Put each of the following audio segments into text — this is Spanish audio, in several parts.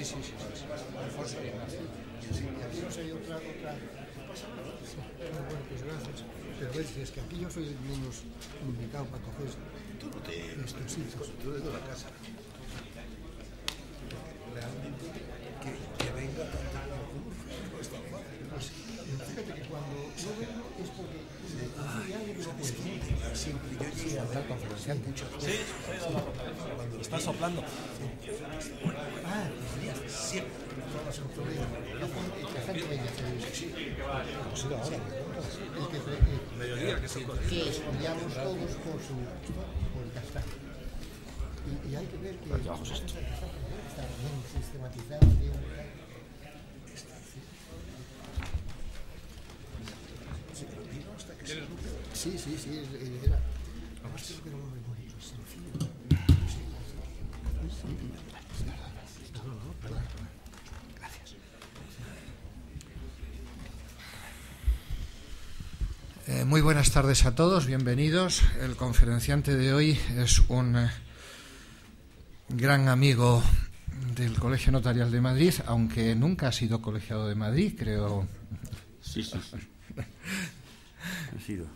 sí. Alfonso Ignacio. Sí, y aquí no sé, otra. Bueno, pues gracias. Pero es que aquí yo soy el menos indicado para coger estos sitios. Tú eres de la casa. Realmente, que venga tanto como no es tan fácil. Pues fíjate que cuando yo vengo es porque Siempre yo llego a hablar conferenciante. Sí, está soplando. Siempre. la gente venga a hacer eso. Pues sí, ahora. Mediodía, que sí. Que estudiamos todos por el castaño. Y hay que ver que está bien sistematizado, bien. Sí, era. Además creo que era un hombre muy sencillo. Perdón. Gracias. Muy buenas tardes a todos, bienvenidos. El conferenciante de hoy es un gran amigo del Colegio Notarial de Madrid, aunque nunca ha sido colegiado de Madrid, creo. Sí. Ha sido.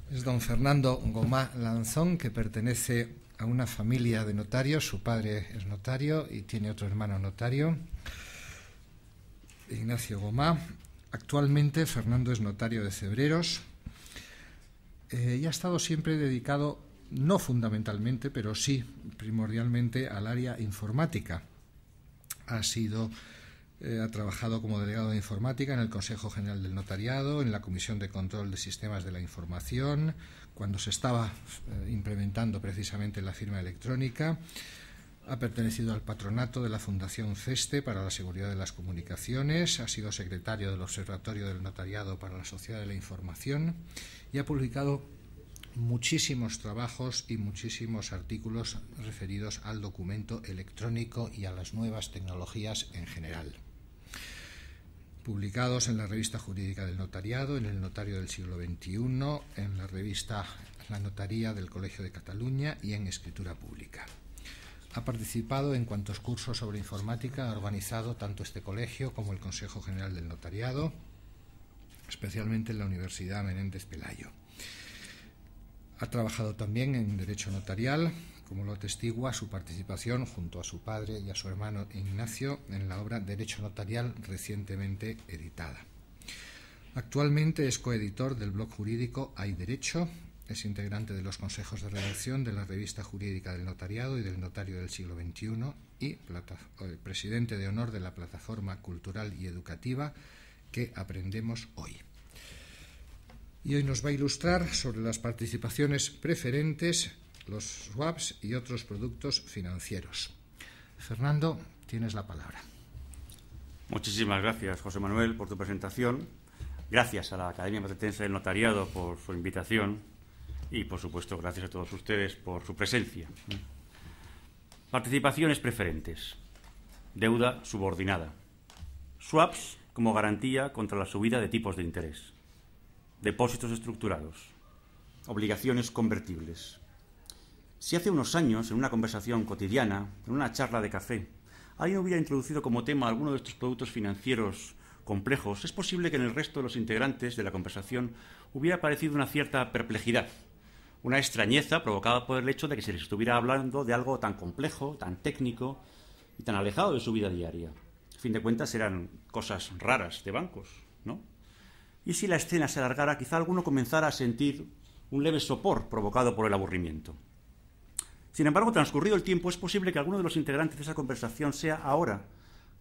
Es don Fernando Gomá Lanzón, que pertenece a una familia de notarios. Su padre es notario y tiene otro hermano notario, Ignacio Gomá. Actualmente Fernando es notario de Cebreros y ha estado siempre dedicado, no fundamentalmente, pero sí primordialmente al área informática. Ha trabajado como delegado de informática en el Consejo General del Notariado, en la Comisión de Control de Sistemas de la Información, cuando se estaba implementando precisamente la firma electrónica. Ha pertenecido al patronato de la Fundación CESTE para la Seguridad de las Comunicaciones, ha sido secretario del Observatorio del Notariado para la Sociedad de la Información y ha publicado muchísimos trabajos y muchísimos artículos referidos al documento electrónico y a las nuevas tecnologías en general. Publicados en la Revista Jurídica del Notariado, en el Notario del Siglo XXI, en la revista La Notaría del Colegio de Cataluña y en Escritura Pública. Ha participado en cuantos cursos sobre informática ha organizado tanto este colegio como el Consejo General del Notariado, especialmente en la Universidad Menéndez Pelayo. Ha trabajado también en Derecho Notarial, como lo atestigua su participación junto a su padre y a su hermano Ignacio en la obra Derecho Notarial recientemente editada. Actualmente es coeditor del blog jurídico Hay Derecho, es integrante de los consejos de redacción de la Revista Jurídica del Notariado y del Notario del Siglo XXI y presidente de honor de la plataforma cultural y educativa Que Aprendemos Hoy. Y hoy nos va a ilustrar sobre las participaciones preferentes, los swaps y otros productos financieros. Fernando, tienes la palabra. Muchísimas gracias, José Manuel, por tu presentación. Gracias a la Academia Matritense del Notariado por su invitación y, por supuesto, gracias a todos ustedes por su presencia. Participaciones preferentes. Deuda subordinada. Swaps como garantía contra la subida de tipos de interés. Depósitos estructurados. Obligaciones convertibles. Si hace unos años, en una conversación cotidiana, en una charla de café, alguien hubiera introducido como tema alguno de estos productos financieros complejos, es posible que en el resto de los integrantes de la conversación hubiera aparecido una cierta perplejidad, una extrañeza provocada por el hecho de que se les estuviera hablando de algo tan complejo, tan técnico y tan alejado de su vida diaria. A fin de cuentas eran cosas raras de bancos, ¿no? Y si la escena se alargara, quizá alguno comenzara a sentir un leve sopor provocado por el aburrimiento. Sin embargo, transcurrido el tiempo, es posible que alguno de los integrantes de esa conversación sea ahora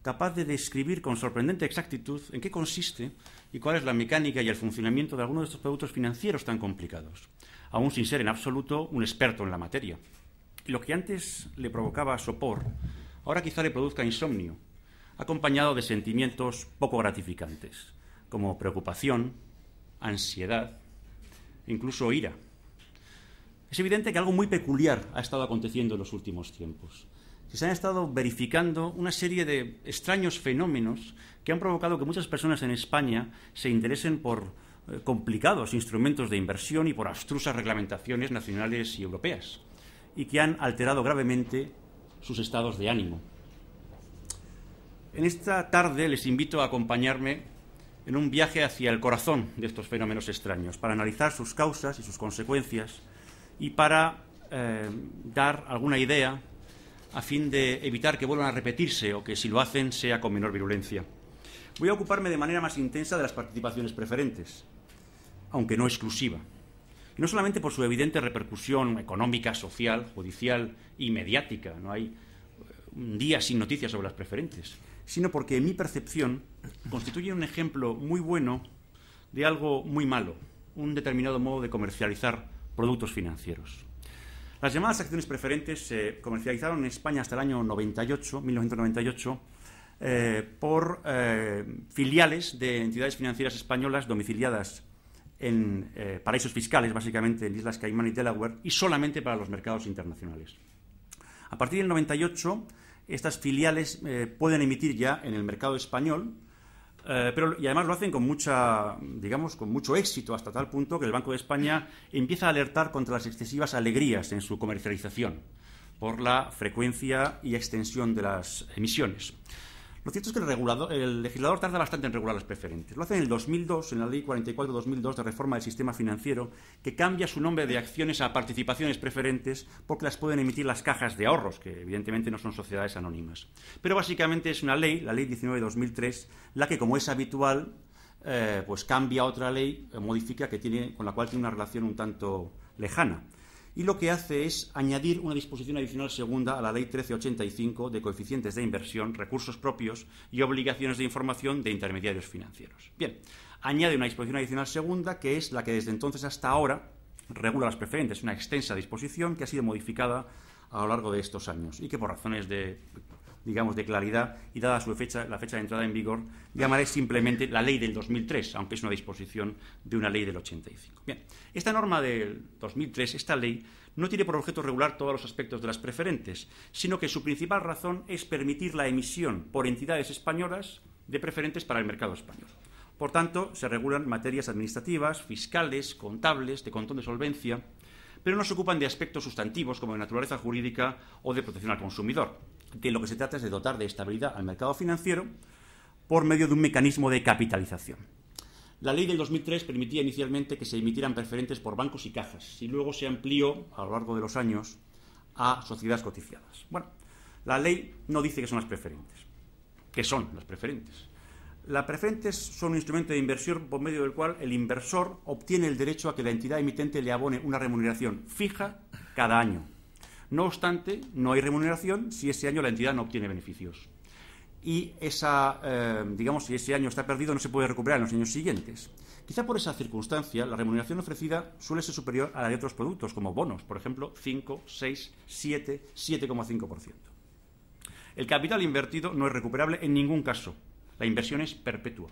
capaz de describir con sorprendente exactitud en qué consiste y cuál es la mecánica y el funcionamiento de alguno de estos productos financieros tan complicados, aún sin ser en absoluto un experto en la materia. Y lo que antes le provocaba sopor, ahora quizá le produzca insomnio, acompañado de sentimientos poco gratificantes, como preocupación, ansiedad e incluso ira. Es evidente que algo muy peculiar ha estado aconteciendo en los últimos tiempos. Se han estado verificando una serie de extraños fenómenos que han provocado que muchas personas en España se interesen por complicados instrumentos de inversión y por abstrusas reglamentaciones nacionales y europeas, y que han alterado gravemente sus estados de ánimo. En esta tarde les invito a acompañarme en un viaje hacia el corazón de estos fenómenos extraños, para analizar sus causas y sus consecuencias y para dar alguna idea a fin de evitar que vuelvan a repetirse o que, si lo hacen, sea con menor virulencia. Voy a ocuparme de manera más intensa de las participaciones preferentes, aunque no exclusiva. Y no solamente por su evidente repercusión económica, social, judicial y mediática, no hay un día sin noticias sobre las preferentes, sino porque, en mi percepción, constituye un ejemplo muy bueno de algo muy malo, un determinado modo de comercializar productos financieros. Las llamadas acciones preferentes se comercializaron en España hasta el año 1998, por filiales de entidades financieras españolas domiciliadas en paraísos fiscales, básicamente en Islas Caimán y Delaware, y solamente para los mercados internacionales. A partir del 98, estas filiales pueden emitir ya en el mercado español, y además lo hacen con mucho éxito, hasta tal punto que el Banco de España empieza a alertar contra las excesivas alegrías en su comercialización por la frecuencia y extensión de las emisiones. Lo cierto es que el legislador tarda bastante en regular las preferentes. Lo hace en el 2002, en la Ley 44/2002 de reforma del sistema financiero, que cambia su nombre de acciones a participaciones preferentes porque las pueden emitir las cajas de ahorros, que evidentemente no son sociedades anónimas. Pero básicamente es una ley, la Ley 19/2003, la que, como es habitual, pues cambia otra ley, modifica, con la cual tiene una relación un tanto lejana. Y lo que hace es añadir una disposición adicional segunda a la Ley 1385 de coeficientes de inversión, recursos propios y obligaciones de información de intermediarios financieros. Bien, añade una disposición adicional segunda, que es la que desde entonces hasta ahora regula las preferentes, una extensa disposición que ha sido modificada a lo largo de estos años y que, por razones de claridad y dada la fecha de entrada en vigor, llamaré simplemente la Ley del 2003, aunque es una disposición de una ley del 85. Bien, esta norma del 2003, esta ley, no tiene por objeto regular todos los aspectos de las preferentes, sino que su principal razón es permitir la emisión por entidades españolas de preferentes para el mercado español. Por tanto, se regulan materias administrativas, fiscales, contables, de control de solvencia, pero no se ocupan de aspectos sustantivos como de naturaleza jurídica o de protección al consumidor. De lo que se trata es de dotar de estabilidad al mercado financiero por medio de un mecanismo de capitalización. La ley del 2003 permitía inicialmente que se emitieran preferentes por bancos y cajas y luego se amplió a lo largo de los años a sociedades cotizado. Bueno, la ley no dice qué son las preferentes. ¿Qué son las preferentes? Las preferentes son un instrumento de inversión por medio del cual el inversor obtiene el derecho a que la entidad emitente le abone una remuneración fija cada año. No obstante, no hay remuneración si ese año la entidad no obtiene beneficios. Y si ese año está perdido, no se puede recuperar en los años siguientes. Quizá por esa circunstancia, la remuneración ofrecida suele ser superior a la de otros productos, como bonos, por ejemplo, 5, 6, 7, 7,5%. El capital invertido no es recuperable en ningún caso. La inversión es perpetua.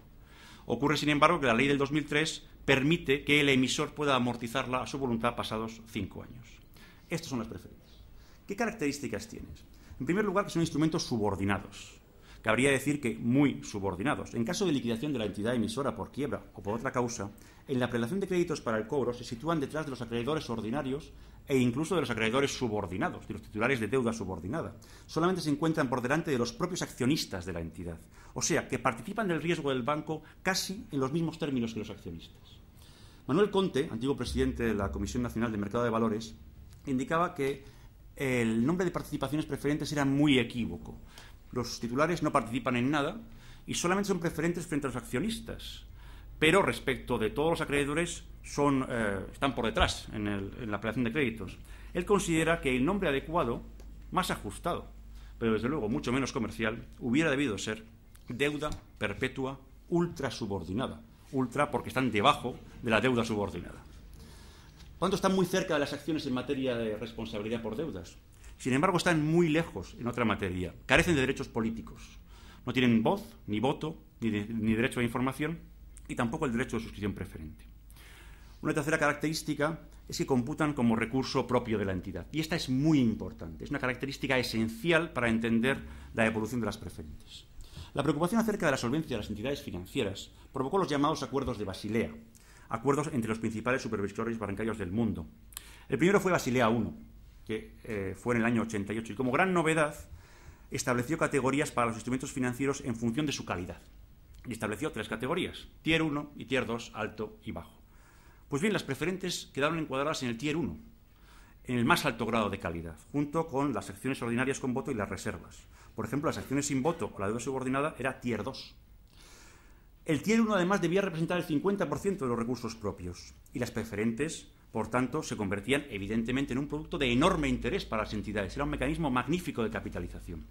Ocurre, sin embargo, que la ley del 2003 permite que el emisor pueda amortizarla a su voluntad pasados 5 años. Estas son las preferentes. ¿Qué características tienen? En primer lugar, que son instrumentos subordinados. Cabría decir que muy subordinados. En caso de liquidación de la entidad emisora por quiebra o por otra causa, en la prelación de créditos para el cobro se sitúan detrás de los acreedores ordinarios e incluso de los acreedores subordinados, de los titulares de deuda subordinada. Solamente se encuentran por delante de los propios accionistas de la entidad. O sea, que participan del riesgo del banco casi en los mismos términos que los accionistas. Manuel Conte, antiguo presidente de la Comisión Nacional de Mercado de Valores, indicaba que el nombre de participaciones preferentes era muy equívoco. Los titulares no participan en nada y solamente son preferentes frente a los accionistas. Pero respecto de todos los acreedores están por detrás en la apelación de créditos. Él considera que el nombre adecuado, más ajustado, pero desde luego mucho menos comercial, hubiera debido ser deuda perpetua ultra subordinada. Ultra porque están debajo de la deuda subordinada. Por tanto, están muy cerca de las acciones en materia de responsabilidad por deudas. Sin embargo, están muy lejos en otra materia. Carecen de derechos políticos. No tienen voz, ni voto, ni derecho a información, y tampoco el derecho de suscripción preferente. Una tercera característica es que computan como recurso propio de la entidad. Y esta es muy importante. Es una característica esencial para entender la evolución de las preferentes. La preocupación acerca de la solvencia de las entidades financieras provocó los llamados acuerdos de Basilea, acuerdos entre los principales supervisores bancarios del mundo. El primero fue Basilea I, que fue en el año 88, y como gran novedad estableció categorías para los instrumentos financieros en función de su calidad. Y estableció 3 categorías: Tier 1 y Tier 2, alto y bajo. Pues bien, las preferentes quedaron encuadradas en el Tier 1, en el más alto grado de calidad, junto con las acciones ordinarias con voto y las reservas. Por ejemplo, las acciones sin voto o la deuda subordinada era Tier 2. El Tier 1 además debía representar el 50% de los recursos propios, y las preferentes, por tanto, se convertían evidentemente en un producto de enorme interés para las entidades. Era un mecanismo magnífico de capitalización,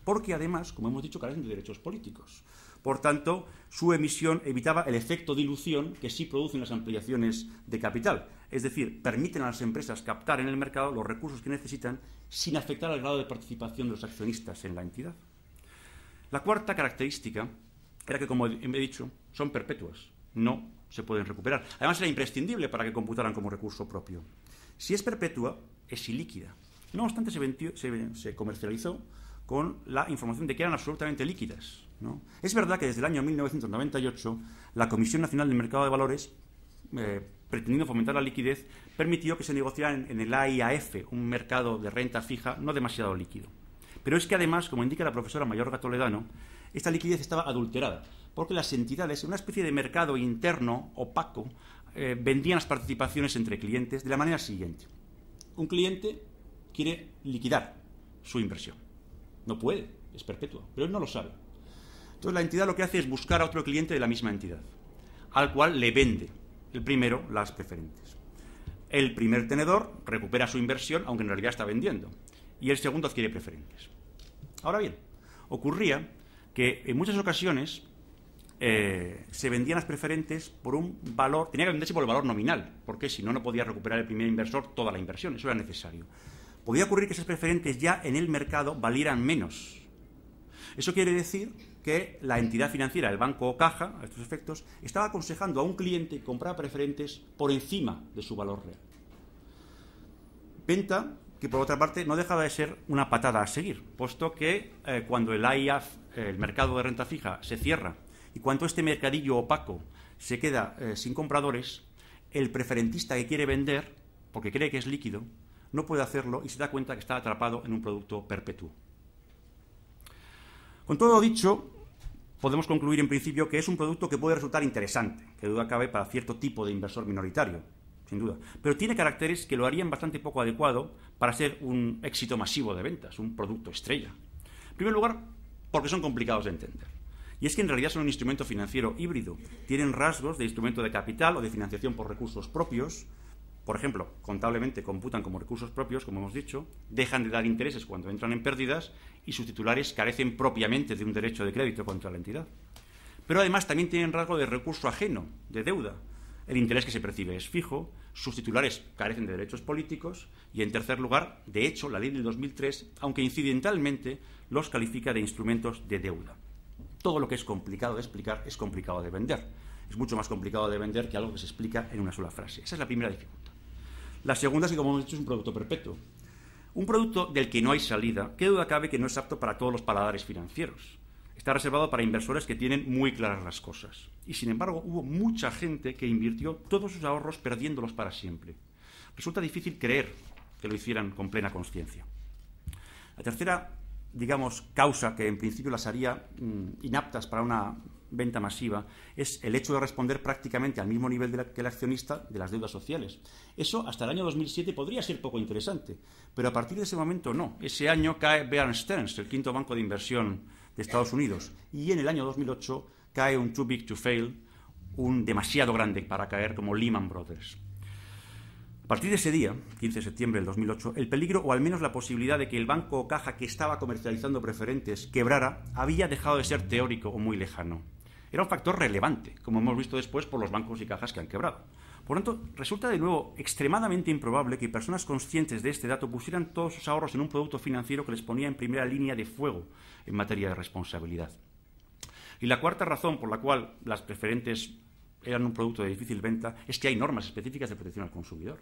porque además, como hemos dicho, carecen de derechos políticos. Por tanto, su emisión evitaba el efecto dilución que sí producen las ampliaciones de capital. Es decir, permiten a las empresas captar en el mercado los recursos que necesitan sin afectar al grado de participación de los accionistas en la entidad. La cuarta característica era que, como he dicho, son perpetuas, no se pueden recuperar. Además, era imprescindible para que computaran como recurso propio. Si es perpetua, es ilíquida. No obstante, se comercializó con la información de que eran absolutamente líquidas, ¿no? Es verdad que desde el año 1998 la Comisión Nacional del Mercado de Valores, pretendiendo fomentar la liquidez, permitió que se negociara en el AIAF, un mercado de renta fija no demasiado líquido. Pero es que además, como indica la profesora Mayorga Toledano, esta liquidez estaba adulterada, porque las entidades, en una especie de mercado interno opaco, vendían las participaciones entre clientes de la manera siguiente. Un cliente quiere liquidar su inversión. No puede, es perpetua, pero él no lo sabe. Entonces la entidad lo que hace es buscar a otro cliente de la misma entidad, al cual le vende el primero las preferentes. El primer tenedor recupera su inversión, aunque en realidad está vendiendo, y el segundo adquiere preferentes. Ahora bien, ocurría que en muchas ocasiones se vendían las preferentes por un valor, tenía que venderse por el valor nominal, porque si no, no podía recuperar el primer inversor toda la inversión, eso era necesario. Podía ocurrir que esas preferentes ya en el mercado valieran menos. Eso quiere decir que la entidad financiera, el banco o caja, a estos efectos, estaba aconsejando a un cliente que comprara preferentes por encima de su valor real. Venta que, por otra parte, no dejaba de ser una patada a seguir, puesto que cuando el AIAF, el mercado de renta fija, se cierra y cuando este mercadillo opaco se queda sin compradores, el preferentista que quiere vender, porque cree que es líquido, no puede hacerlo y se da cuenta que está atrapado en un producto perpetuo. Con todo lo dicho, podemos concluir en principio que es un producto que puede resultar interesante, que duda cabe para cierto tipo de inversor minoritario, sin duda, pero tiene caracteres que lo harían bastante poco adecuado para ser un éxito masivo de ventas, un producto estrella. En primer lugar, porque son complicados de entender. Y es que en realidad son un instrumento financiero híbrido. Tienen rasgos de instrumento de capital o de financiación por recursos propios. Por ejemplo, contablemente computan como recursos propios, como hemos dicho, dejan de dar intereses cuando entran en pérdidas y sus titulares carecen propiamente de un derecho de crédito contra la entidad. Pero además también tienen rasgo de recurso ajeno, de deuda. El interés que se percibe es fijo, sus titulares carecen de derechos políticos y, en tercer lugar, de hecho, la ley del 2003, aunque incidentalmente, los califica de instrumentos de deuda. Todo lo que es complicado de explicar es complicado de vender. Es mucho más complicado de vender que algo que se explica en una sola frase. Esa es la primera dificultad. La segunda es que, como hemos dicho, es un producto perpetuo. Un producto del que no hay salida, qué duda cabe que no es apto para todos los paladares financieros. Está reservado para inversores que tienen muy claras las cosas. Y, sin embargo, hubo mucha gente que invirtió todos sus ahorros perdiéndolos para siempre. Resulta difícil creer que lo hicieran con plena conciencia. La tercera, digamos, causa que en principio las haría inaptas para una venta masiva es el hecho de responder prácticamente al mismo nivel que el accionista de las deudas sociales. Eso hasta el año 2007 podría ser poco interesante, pero a partir de ese momento no. Ese año cae Bear Stearns, el quinto banco de inversión de Estados Unidos, y en el año 2008 cae un too big to fail, un demasiado grande para caer como Lehman Brothers. A partir de ese día, 15 de septiembre del 2008, el peligro, o al menos la posibilidad de que el banco o caja que estaba comercializando preferentes quebrara, había dejado de ser teórico o muy lejano. Era un factor relevante, como hemos visto después por los bancos y cajas que han quebrado. Por lo tanto, resulta de nuevo extremadamente improbable que personas conscientes de este dato pusieran todos sus ahorros en un producto financiero que les ponía en primera línea de fuego en materia de responsabilidad. Y la cuarta razón por la cual las preferentes eran un producto de difícil venta es que hay normas específicas de protección al consumidor.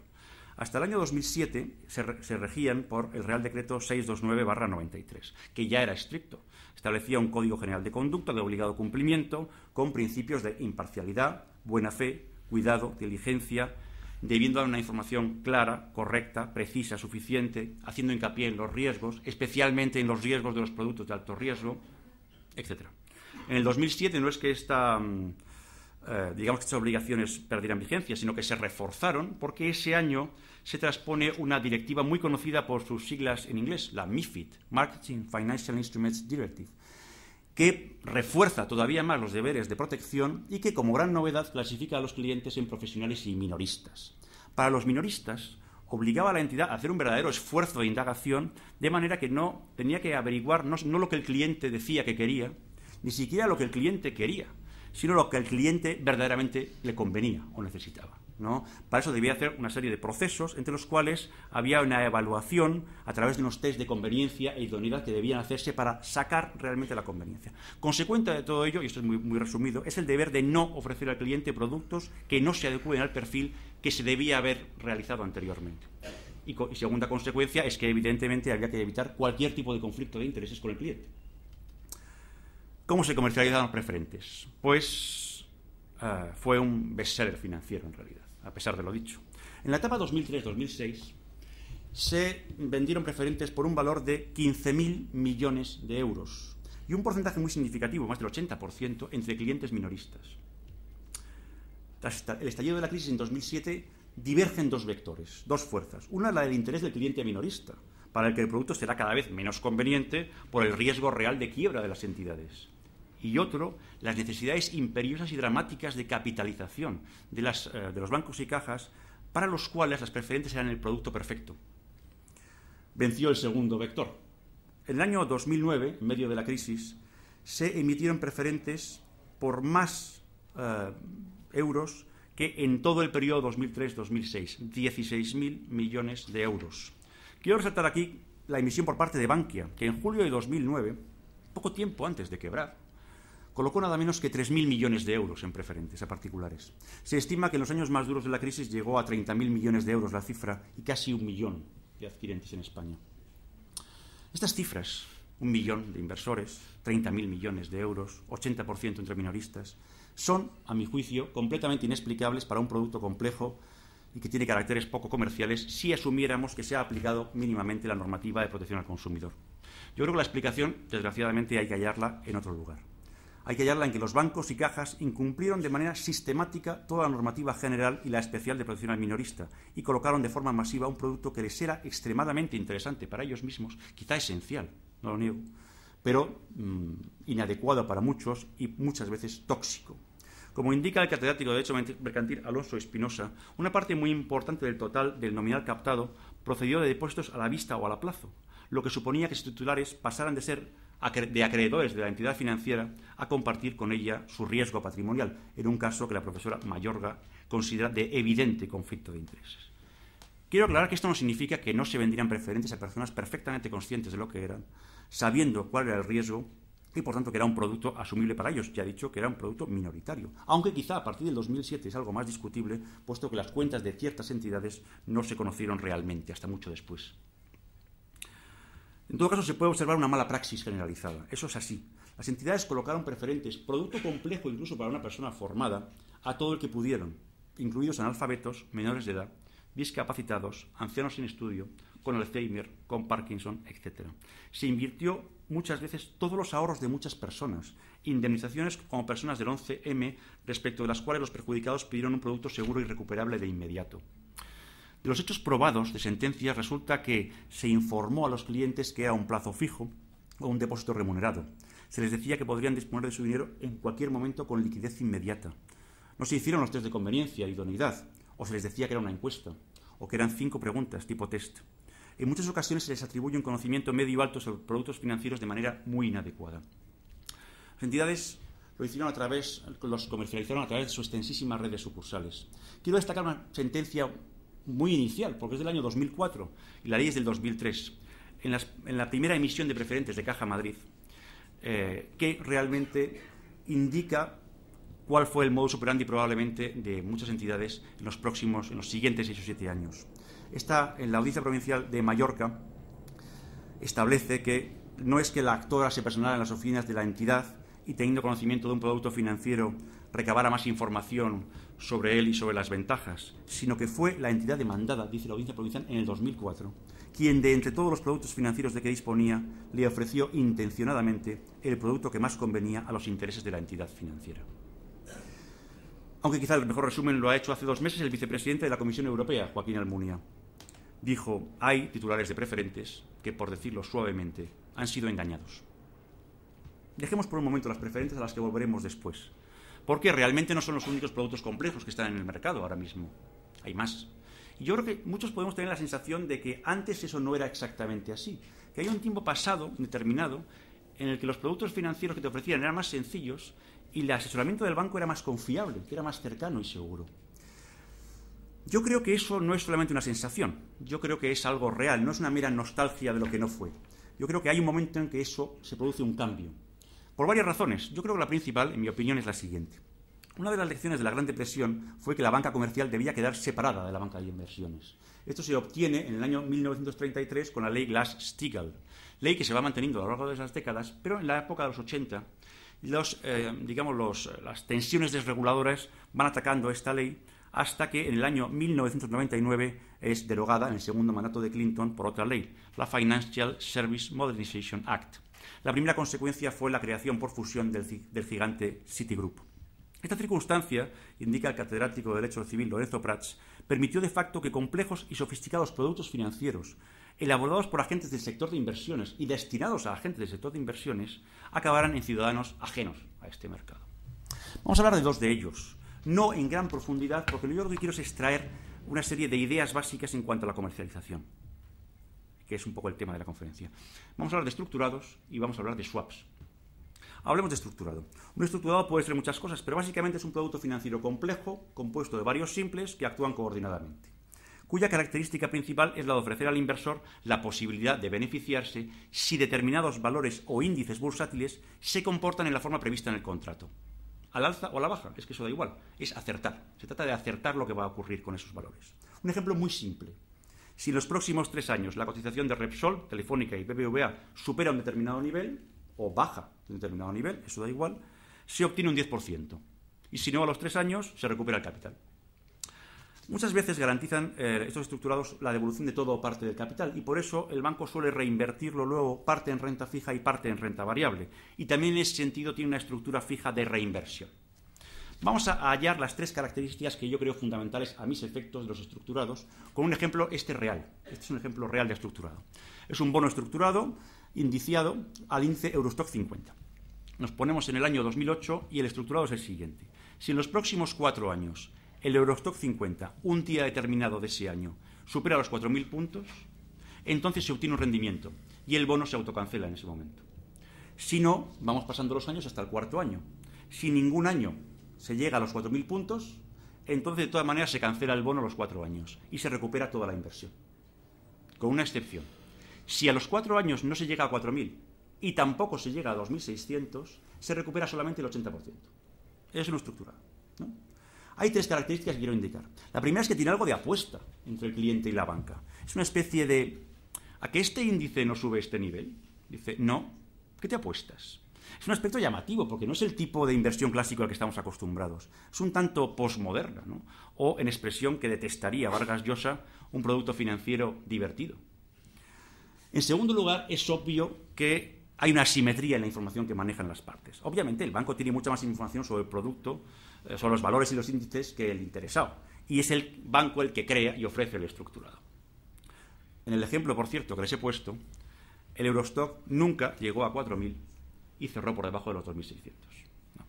Hasta el año 2007 se regían por el Real Decreto 629/93, que ya era estricto. Establecía un Código General de Conducta de obligado cumplimiento con principios de imparcialidad, buena fe, cuidado, diligencia debiendo dar una información clara, correcta, precisa, suficiente, haciendo hincapié en los riesgos, especialmente en los riesgos de los productos de alto riesgo, etc. En el 2007 no es que estas obligaciones perdieran vigencia, sino que se reforzaron porque ese año se transpone una directiva muy conocida por sus siglas en inglés, la MiFID, Marketing Financial Instruments Directive, que refuerza todavía más los deberes de protección y que, como gran novedad, clasifica a los clientes en profesionales y minoristas. Para los minoristas, obligaba a la entidad a hacer un verdadero esfuerzo de indagación, de manera que no tenía que averiguar no lo que el cliente decía que quería, ni siquiera lo que el cliente quería, sino lo que el cliente verdaderamente le convenía o necesitaba, ¿no? Para eso debía hacer una serie de procesos entre los cuales había una evaluación a través de unos test de conveniencia e idoneidad que debían hacerse para sacar realmente la conveniencia. Consecuencia de todo ello, y esto es muy resumido, es el deber de no ofrecer al cliente productos que no se adecúen al perfil que se debía haber realizado anteriormente. Y segunda consecuencia es que evidentemente había que evitar cualquier tipo de conflicto de intereses con el cliente. ¿Cómo se comercializaban los preferentes? Pues fue un bestseller financiero en realidad, a pesar de lo dicho. En la etapa 2003-2006 se vendieron preferentes por un valor de 15.000 millones de euros y un porcentaje muy significativo, más del 80%, entre clientes minoristas. Tras el estallido de la crisis en 2007 divergen dos vectores, dos fuerzas. Una, la del interés del cliente minorista, para el que el producto será cada vez menos conveniente por el riesgo real de quiebra de las entidades. Y otro, las necesidades imperiosas y dramáticas de capitalización de los bancos y cajas, para los cuales las preferentes eran el producto perfecto. Venció el segundo vector. En el año 2009, en medio de la crisis, se emitieron preferentes por más euros que en todo el periodo 2003-2006, 16.000 millones de euros. Quiero resaltar aquí la emisión por parte de Bankia, que en julio de 2009, poco tiempo antes de quebrar, colocó nada menos que 3.000 millones de euros en preferentes a particulares. Se estima que en los años más duros de la crisis llegó a 30.000 millones de euros la cifra y casi 1 millón de adquirentes en España. Estas cifras, 1 millón de inversores, 30.000 millones de euros, 80% entre minoristas, son, a mi juicio, completamente inexplicables para un producto complejo y que tiene caracteres poco comerciales si asumiéramos que se ha aplicado mínimamente la normativa de protección al consumidor. Yo creo que la explicación, desgraciadamente, hay que hallarla en otro lugar. Hay que hallarla en que los bancos y cajas incumplieron de manera sistemática toda la normativa general y la especial de protección al minorista y colocaron de forma masiva un producto que les era extremadamente interesante para ellos mismos, quizá esencial, no lo niego, pero inadecuado para muchos y muchas veces tóxico. Como indica el catedrático de Derecho Mercantil Alonso Espinosa, una parte muy importante del total del nominal captado procedió de depósitos a la vista o a la plazo, lo que suponía que sus titulares pasaran de ser de acreedores de la entidad financiera a compartir con ella su riesgo patrimonial, en un caso que la profesora Mayorga considera de evidente conflicto de intereses. Quiero aclarar que esto no significa que no se vendieran preferentes a personas perfectamente conscientes de lo que eran, sabiendo cuál era el riesgo y, por tanto, que era un producto asumible para ellos. Ya he dicho que era un producto minoritario, aunque quizá a partir del 2007 es algo más discutible, puesto que las cuentas de ciertas entidades no se conocieron realmente hasta mucho después. En todo caso, se puede observar una mala praxis generalizada. Eso es así. Las entidades colocaron preferentes, producto complejo incluso para una persona formada, a todo el que pudieron, incluidos analfabetos, menores de edad, discapacitados, ancianos sin estudio, con Alzheimer, con Parkinson, etc. Se invirtió muchas veces todos los ahorros de muchas personas, indemnizaciones como personas del 11M, respecto de las cuales los perjudicados pidieron un producto seguro y recuperable de inmediato. De los hechos probados de sentencias resulta que se informó a los clientes que era un plazo fijo o un depósito remunerado. Se les decía que podrían disponer de su dinero en cualquier momento con liquidez inmediata. No se hicieron los test de conveniencia e idoneidad, o se les decía que era una encuesta, o que eran 5 preguntas tipo test. En muchas ocasiones se les atribuye un conocimiento medio alto sobre productos financieros de manera muy inadecuada. Las entidades los comercializaron a través de su extensísima red de sucursales. Quiero destacar una sentencia muy inicial, porque es del año 2004 y la ley es del 2003, en la primera emisión de preferentes de Caja Madrid, que realmente indica cuál fue el modus operandi probablemente de muchas entidades en los siguientes 6 o 7 años. En la Audiencia Provincial de Mallorca establece que no es que la actora se personara en las oficinas de la entidad y teniendo conocimiento de un producto financiero recabara más información sobre él y sobre las ventajas, sino que fue la entidad demandada, dice la Audiencia Provincial, en el 2004, quien de entre todos los productos financieros de que disponía le ofreció intencionadamente el producto que más convenía a los intereses de la entidad financiera. Aunque quizá el mejor resumen lo ha hecho hace 2 meses el vicepresidente de la Comisión Europea, Joaquín Almunia. Dijo, hay titulares de preferentes que, por decirlo suavemente, han sido engañados. Dejemos por un momento las preferentes a las que volveremos después, porque realmente no son los únicos productos complejos que están en el mercado ahora mismo. Hay más. Y yo creo que muchos podemos tener la sensación de que antes eso no era exactamente así, que hay un tiempo pasado determinado en el que los productos financieros que te ofrecían eran más sencillos y el asesoramiento del banco era más confiable, que era más cercano y seguro. Yo creo que eso no es solamente una sensación, yo creo que es algo real, no es una mera nostalgia de lo que no fue. Yo creo que hay un momento en que eso se produce un cambio. Por varias razones. Yo creo que la principal, en mi opinión, es la siguiente. Una de las lecciones de la Gran Depresión fue que la banca comercial debía quedar separada de la banca de inversiones. Esto se obtiene en el año 1933 con la ley Glass-Steagall, ley que se va manteniendo a lo largo de esas décadas, pero en la época de los 80 las tensiones desreguladoras van atacando esta ley hasta que en el año 1999 es derogada en el segundo mandato de Clinton por otra ley, la Financial Service Modernization Act. La primera consecuencia fue la creación por fusión del gigante Citigroup. Esta circunstancia, indica el catedrático de Derecho Civil Lorenzo Prats, permitió de facto que complejos y sofisticados productos financieros, elaborados por agentes del sector de inversiones y destinados a agentes del sector de inversiones, acabaran en ciudadanos ajenos a este mercado. Vamos a hablar de 2 de ellos, no en gran profundidad, porque yo lo que quiero es extraer una serie de ideas básicas en cuanto a la comercialización, que es un poco el tema de la conferencia. Vamos a hablar de estructurados y vamos a hablar de swaps. Hablemos de estructurado. Un estructurado puede ser muchas cosas, pero básicamente es un producto financiero complejo, compuesto de varios simples que actúan coordinadamente, cuya característica principal es la de ofrecer al inversor la posibilidad de beneficiarse si determinados valores o índices bursátiles se comportan en la forma prevista en el contrato. Al alza o a la baja, es que eso da igual, es acertar. Se trata de acertar lo que va a ocurrir con esos valores. Un ejemplo muy simple. Si en los próximos 3 años la cotización de Repsol, Telefónica y BBVA supera un determinado nivel, o baja de un determinado nivel, eso da igual, se obtiene un 10%. Y si no, a los 3 años se recupera el capital. Muchas veces garantizan estos estructurados la devolución de todo o parte del capital y por eso el banco suele reinvertirlo luego parte en renta fija y parte en renta variable. Y también en ese sentido tiene una estructura fija de reinversión. Vamos a hallar las 3 características que yo creo fundamentales a mis efectos de los estructurados con un ejemplo real. Este es un ejemplo real de estructurado. Es un bono estructurado indiciado al índice Eurostock 50. Nos ponemos en el año 2008 y el estructurado es el siguiente. Si en los próximos 4 años el Eurostock 50, un día determinado de ese año, supera los 4.000 puntos, entonces se obtiene un rendimiento y el bono se autocancela en ese momento. Si no, vamos pasando los años hasta el 4.º año. Si ningún año se llega a los 4.000 puntos, entonces de todas maneras se cancela el bono a los 4 años y se recupera toda la inversión. Con una excepción. Si a los 4 años no se llega a 4.000 y tampoco se llega a 2.600, se recupera solamente el 80%. Es una estructura, ¿no? Hay 3 características que quiero indicar. La primera es que tiene algo de apuesta entre el cliente y la banca. Es una especie de... ¿A que este índice no sube este nivel? Dice, no. ¿Qué te apuestas? Es un aspecto llamativo porque no es el tipo de inversión clásico al que estamos acostumbrados. Es un tanto posmoderna, ¿no? O, en expresión que detestaría Vargas Llosa, un producto financiero divertido. En segundo lugar, es obvio que hay una asimetría en la información que manejan las partes. Obviamente, el banco tiene mucha más información sobre el producto, sobre los valores y los índices que el interesado. Y es el banco el que crea y ofrece el estructurado. En el ejemplo, por cierto, que les he puesto, el Eurostock nunca llegó a 4.000 y cerró por debajo de los 2.600. No.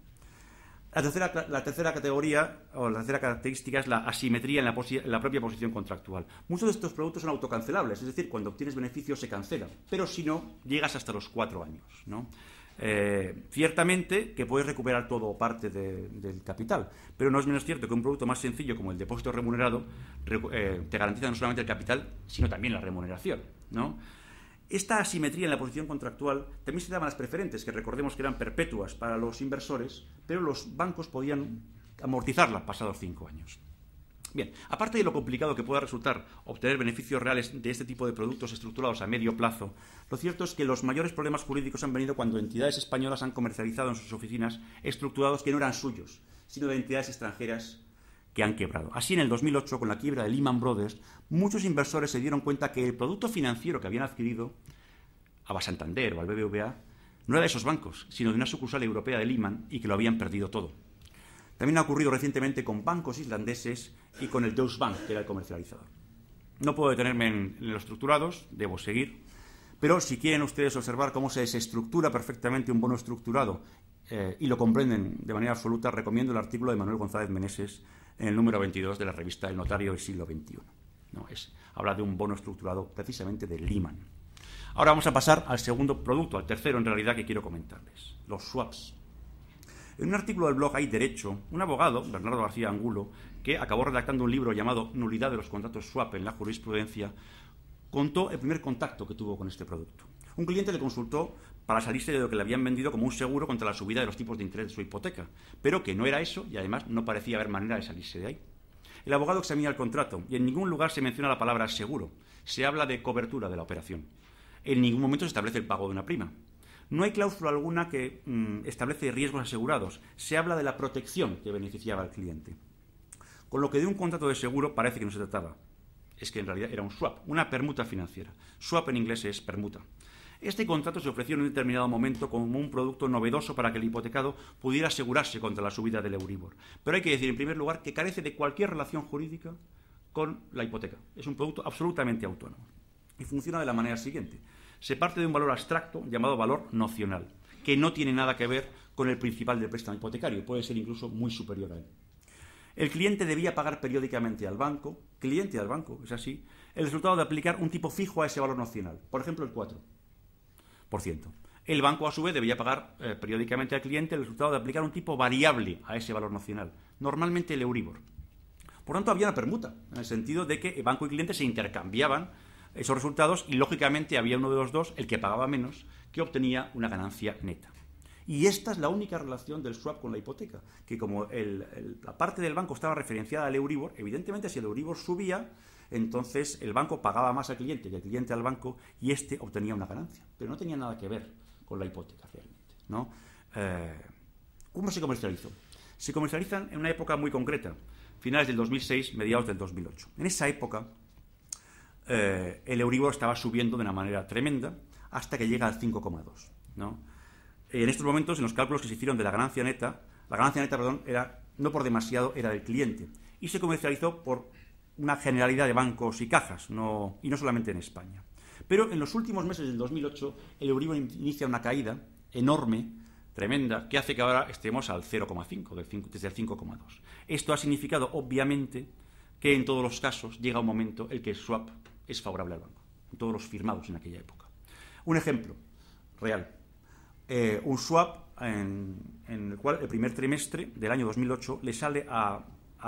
La tercera categoría, o la tercera característica, es la asimetría en la propia posición contractual. Muchos de estos productos son autocancelables, es decir, cuando obtienes beneficios se cancelan, pero si no, llegas hasta los 4 años, ¿no? Ciertamente que puedes recuperar todo o parte del capital, pero no es menos cierto que un producto más sencillo como el depósito remunerado te garantiza no solamente el capital, sino también la remuneración, ¿no? Esta asimetría en la posición contractual también se daba a las preferentes, que recordemos que eran perpetuas para los inversores, pero los bancos podían amortizarla pasados 5 años. Bien, aparte de lo complicado que pueda resultar obtener beneficios reales de este tipo de productos estructurados a medio plazo, lo cierto es que los mayores problemas jurídicos han venido cuando entidades españolas han comercializado en sus oficinas estructurados que no eran suyos, sino de entidades extranjeras que han quebrado. Así, en el 2008, con la quiebra de Lehman Brothers, muchos inversores se dieron cuenta que el producto financiero que habían adquirido a Santander o al BBVA no era de esos bancos, sino de una sucursal europea de Lehman y que lo habían perdido todo. También ha ocurrido recientemente con bancos islandeses y con el Deutsche Bank, que era el comercializador. No puedo detenerme en los estructurados, debo seguir, pero si quieren ustedes observar cómo se desestructura perfectamente un bono estructurado y lo comprenden de manera absoluta, recomiendo el artículo de Manuel González Meneses en el número 22 de la revista El Notario del siglo XXI. Habla de un bono estructurado precisamente de Lehman. Ahora vamos a pasar al segundo producto, al tercero en realidad que quiero comentarles, los swaps. En un artículo del blog Hay Derecho, un abogado, Bernardo García Angulo, que acabó redactando un libro llamado Nulidad de los contratos swap en la jurisprudencia, contó el primer contacto que tuvo con este producto. Un cliente le consultó para salirse de lo que le habían vendido como un seguro contra la subida de los tipos de interés de su hipoteca, pero que no era eso y además no parecía haber manera de salirse de ahí. El abogado examina el contrato y en ningún lugar se menciona la palabra seguro. Se habla de cobertura de la operación. En ningún momento se establece el pago de una prima. No hay cláusula alguna que establece riesgos asegurados. Se habla de la protección que beneficiaba al cliente. Con lo que de un contrato de seguro parece que no se trataba. Es que en realidad era un swap, una permuta financiera. Swap en inglés es permuta. Este contrato se ofreció en un determinado momento como un producto novedoso para que el hipotecado pudiera asegurarse contra la subida del Euribor. Pero hay que decir, en primer lugar, que carece de cualquier relación jurídica con la hipoteca. Es un producto absolutamente autónomo. Y funciona de la manera siguiente. Se parte de un valor abstracto llamado valor nocional, que no tiene nada que ver con el principal del préstamo hipotecario, puede ser incluso muy superior a él. El cliente debía pagar periódicamente al banco, es así, el resultado de aplicar un tipo fijo a ese valor nocional, por ejemplo el 4%. El banco, a su vez, debía pagar periódicamente al cliente el resultado de aplicar un tipo variable a ese valor nocional, normalmente el Euribor. Por tanto, había una permuta, en el sentido de que el banco y cliente se intercambiaban esos resultados y, lógicamente, había uno de los dos, el que pagaba menos, que obtenía una ganancia neta. Y esta es la única relación del swap con la hipoteca, que como la parte del banco estaba referenciada al Euribor, evidentemente si el Euribor subía, entonces el banco pagaba más al cliente y el cliente al banco y éste obtenía una ganancia. Pero no tenía nada que ver con la hipoteca realmente, ¿no? ¿Cómo se comercializó? Se comercializan en una época muy concreta, finales del 2006, mediados del 2008. En esa época el Euribor estaba subiendo de una manera tremenda hasta que llega al 5,2, ¿no? En estos momentos, en los cálculos que se hicieron de la ganancia neta, era no por demasiado, era del cliente. Y se comercializó por una generalidad de bancos y cajas, y no solamente en España. Pero en los últimos meses del 2008, el Euribor inicia una caída enorme, tremenda, que hace que ahora estemos al 0,5, desde el 5,2. Esto ha significado, obviamente, que en todos los casos llega un momento en que el swap es favorable al banco, en todos los firmados en aquella época. Un ejemplo real. Un swap en el cual el primer trimestre del año 2008 le sale a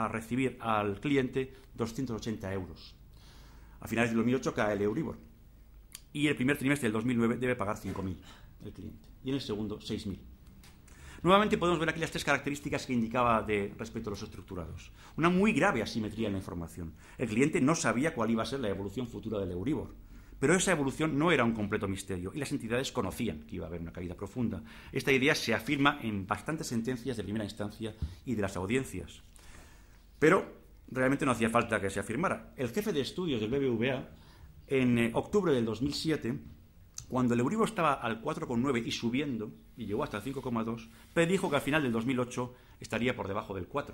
recibir al cliente 280 euros. A finales del 2008 cae el Euribor. Y el primer trimestre del 2009 debe pagar 5.000 el cliente. Y en el segundo, 6.000. Nuevamente podemos ver aquí las tres características que indicaba respecto a los estructurados. Una muy grave asimetría en la información. El cliente no sabía cuál iba a ser la evolución futura del Euribor. Pero esa evolución no era un completo misterio y las entidades conocían que iba a haber una caída profunda. Esta idea se afirma en bastantes sentencias de primera instancia y de las audiencias. Pero realmente no hacía falta que se afirmara. El jefe de estudios del BBVA, en octubre del 2007, cuando el Euribor estaba al 4,9 y subiendo, y llegó hasta el 5,2, predijo que al final del 2008 estaría por debajo del 4.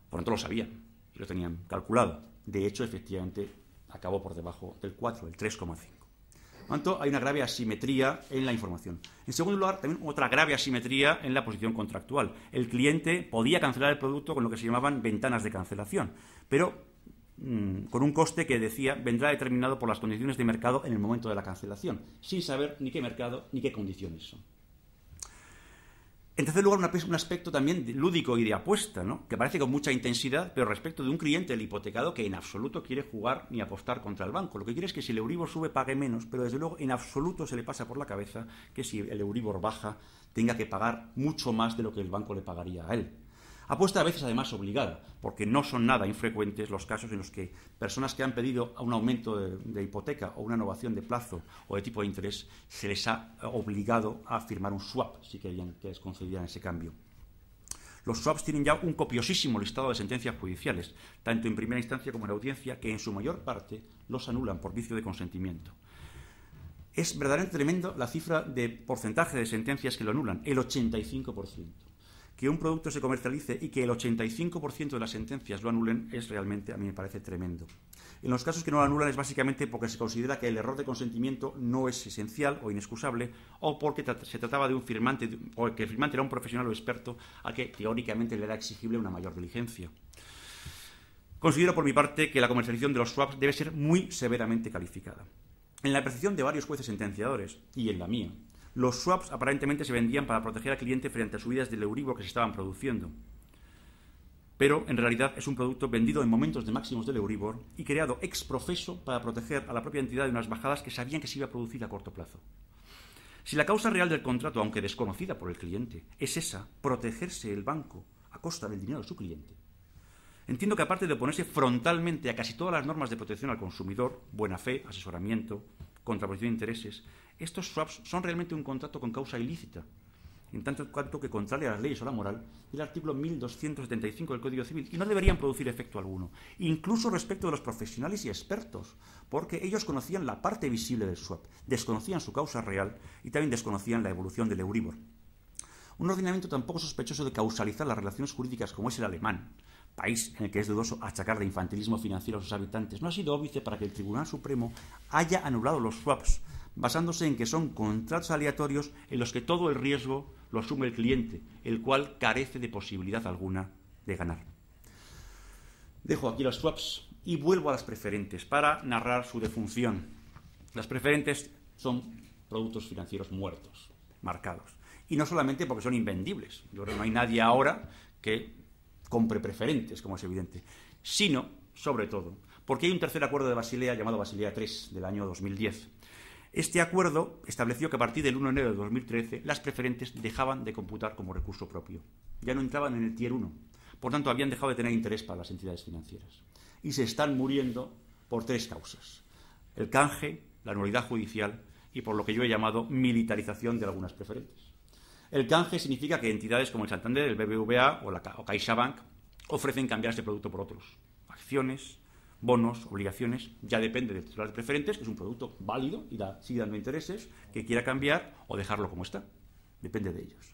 Por lo tanto, lo sabían y lo tenían calculado. De hecho, efectivamente, acabó por debajo del 4, el 3,5. Por lo tanto, hay una grave asimetría en la información. En segundo lugar, también otra grave asimetría en la posición contractual. El cliente podía cancelar el producto con lo que se llamaban ventanas de cancelación, pero con un coste que decía vendrá determinado por las condiciones de mercado en el momento de la cancelación, sin saber ni qué mercado ni qué condiciones son. En tercer lugar, un aspecto también lúdico y de apuesta, ¿no? Que aparece con mucha intensidad, pero respecto de un cliente, el hipotecado, que en absoluto quiere jugar ni apostar contra el banco. Lo que quiere es que si el Euribor sube pague menos, pero desde luego en absoluto se le pasa por la cabeza que si el Euribor baja tenga que pagar mucho más de lo que el banco le pagaría a él. Apuesta a veces además obligada, porque no son nada infrecuentes los casos en los que personas que han pedido un aumento de hipoteca o una innovación de plazo o de tipo de interés se les ha obligado a firmar un swap si querían que les concedieran ese cambio. Los swaps tienen ya un copiosísimo listado de sentencias judiciales, tanto en primera instancia como en audiencia, que en su mayor parte los anulan por vicio de consentimiento. Es verdaderamente tremendo la cifra de porcentaje de sentencias que lo anulan, el 85%. Que un producto se comercialice y que el 85% de las sentencias lo anulen es realmente, a mí me parece tremendo. En los casos que no lo anulan es básicamente porque se considera que el error de consentimiento no es esencial o inexcusable, o porque se trataba de un firmante, o que el firmante era un profesional o experto a que teóricamente le era exigible una mayor diligencia. Considero por mi parte que la comercialización de los swaps debe ser muy severamente calificada. En la percepción de varios jueces sentenciadores, y en la mía, los swaps aparentemente se vendían para proteger al cliente frente a subidas del Euribor que se estaban produciendo. Pero en realidad es un producto vendido en momentos de máximos del Euribor y creado ex profeso para proteger a la propia entidad de unas bajadas que sabían que se iba a producir a corto plazo. Si la causa real del contrato, aunque desconocida por el cliente, es esa, protegerse el banco a costa del dinero de su cliente, entiendo que aparte de oponerse frontalmente a casi todas las normas de protección al consumidor, buena fe, asesoramiento, contraposición de intereses, estos swaps son realmente un contrato con causa ilícita, en tanto cuanto que contraria a las leyes o la moral del artículo 1275 del Código Civil, y no deberían producir efecto alguno, incluso respecto de los profesionales y expertos, porque ellos conocían la parte visible del swap, desconocían su causa real y también desconocían la evolución del Euribor. Un ordenamiento tan poco sospechoso de causalizar las relaciones jurídicas como es el alemán, país en el que es dudoso achacar de infantilismo financiero a sus habitantes, no ha sido óbice para que el Tribunal Supremo haya anulado los swaps, basándose en que son contratos aleatorios en los que todo el riesgo lo asume el cliente, el cual carece de posibilidad alguna de ganar. Dejo aquí los swaps y vuelvo a las preferentes para narrar su defunción. Las preferentes son productos financieros muertos, marcados. Y no solamente porque son invendibles. Yo creo que no hay nadie ahora que compre preferentes, como es evidente, sino, sobre todo, porque hay un tercer acuerdo de Basilea llamado Basilea III del año 2010. Este acuerdo estableció que a partir del 1 de enero de 2013 las preferentes dejaban de computar como recurso propio. Ya no entraban en el Tier 1. Por tanto, habían dejado de tener interés para las entidades financieras. Y se están muriendo por tres causas: el canje, la nulidad judicial y por lo que yo he llamado militarización de algunas preferentes. El canje significa que entidades como el Santander, el BBVA o CaixaBank ofrecen cambiar este producto por otros. Acciones, bonos, obligaciones, ya depende del titular de preferentes, que es un producto válido y sigue dando intereses, que quiera cambiar o dejarlo como está. Depende de ellos.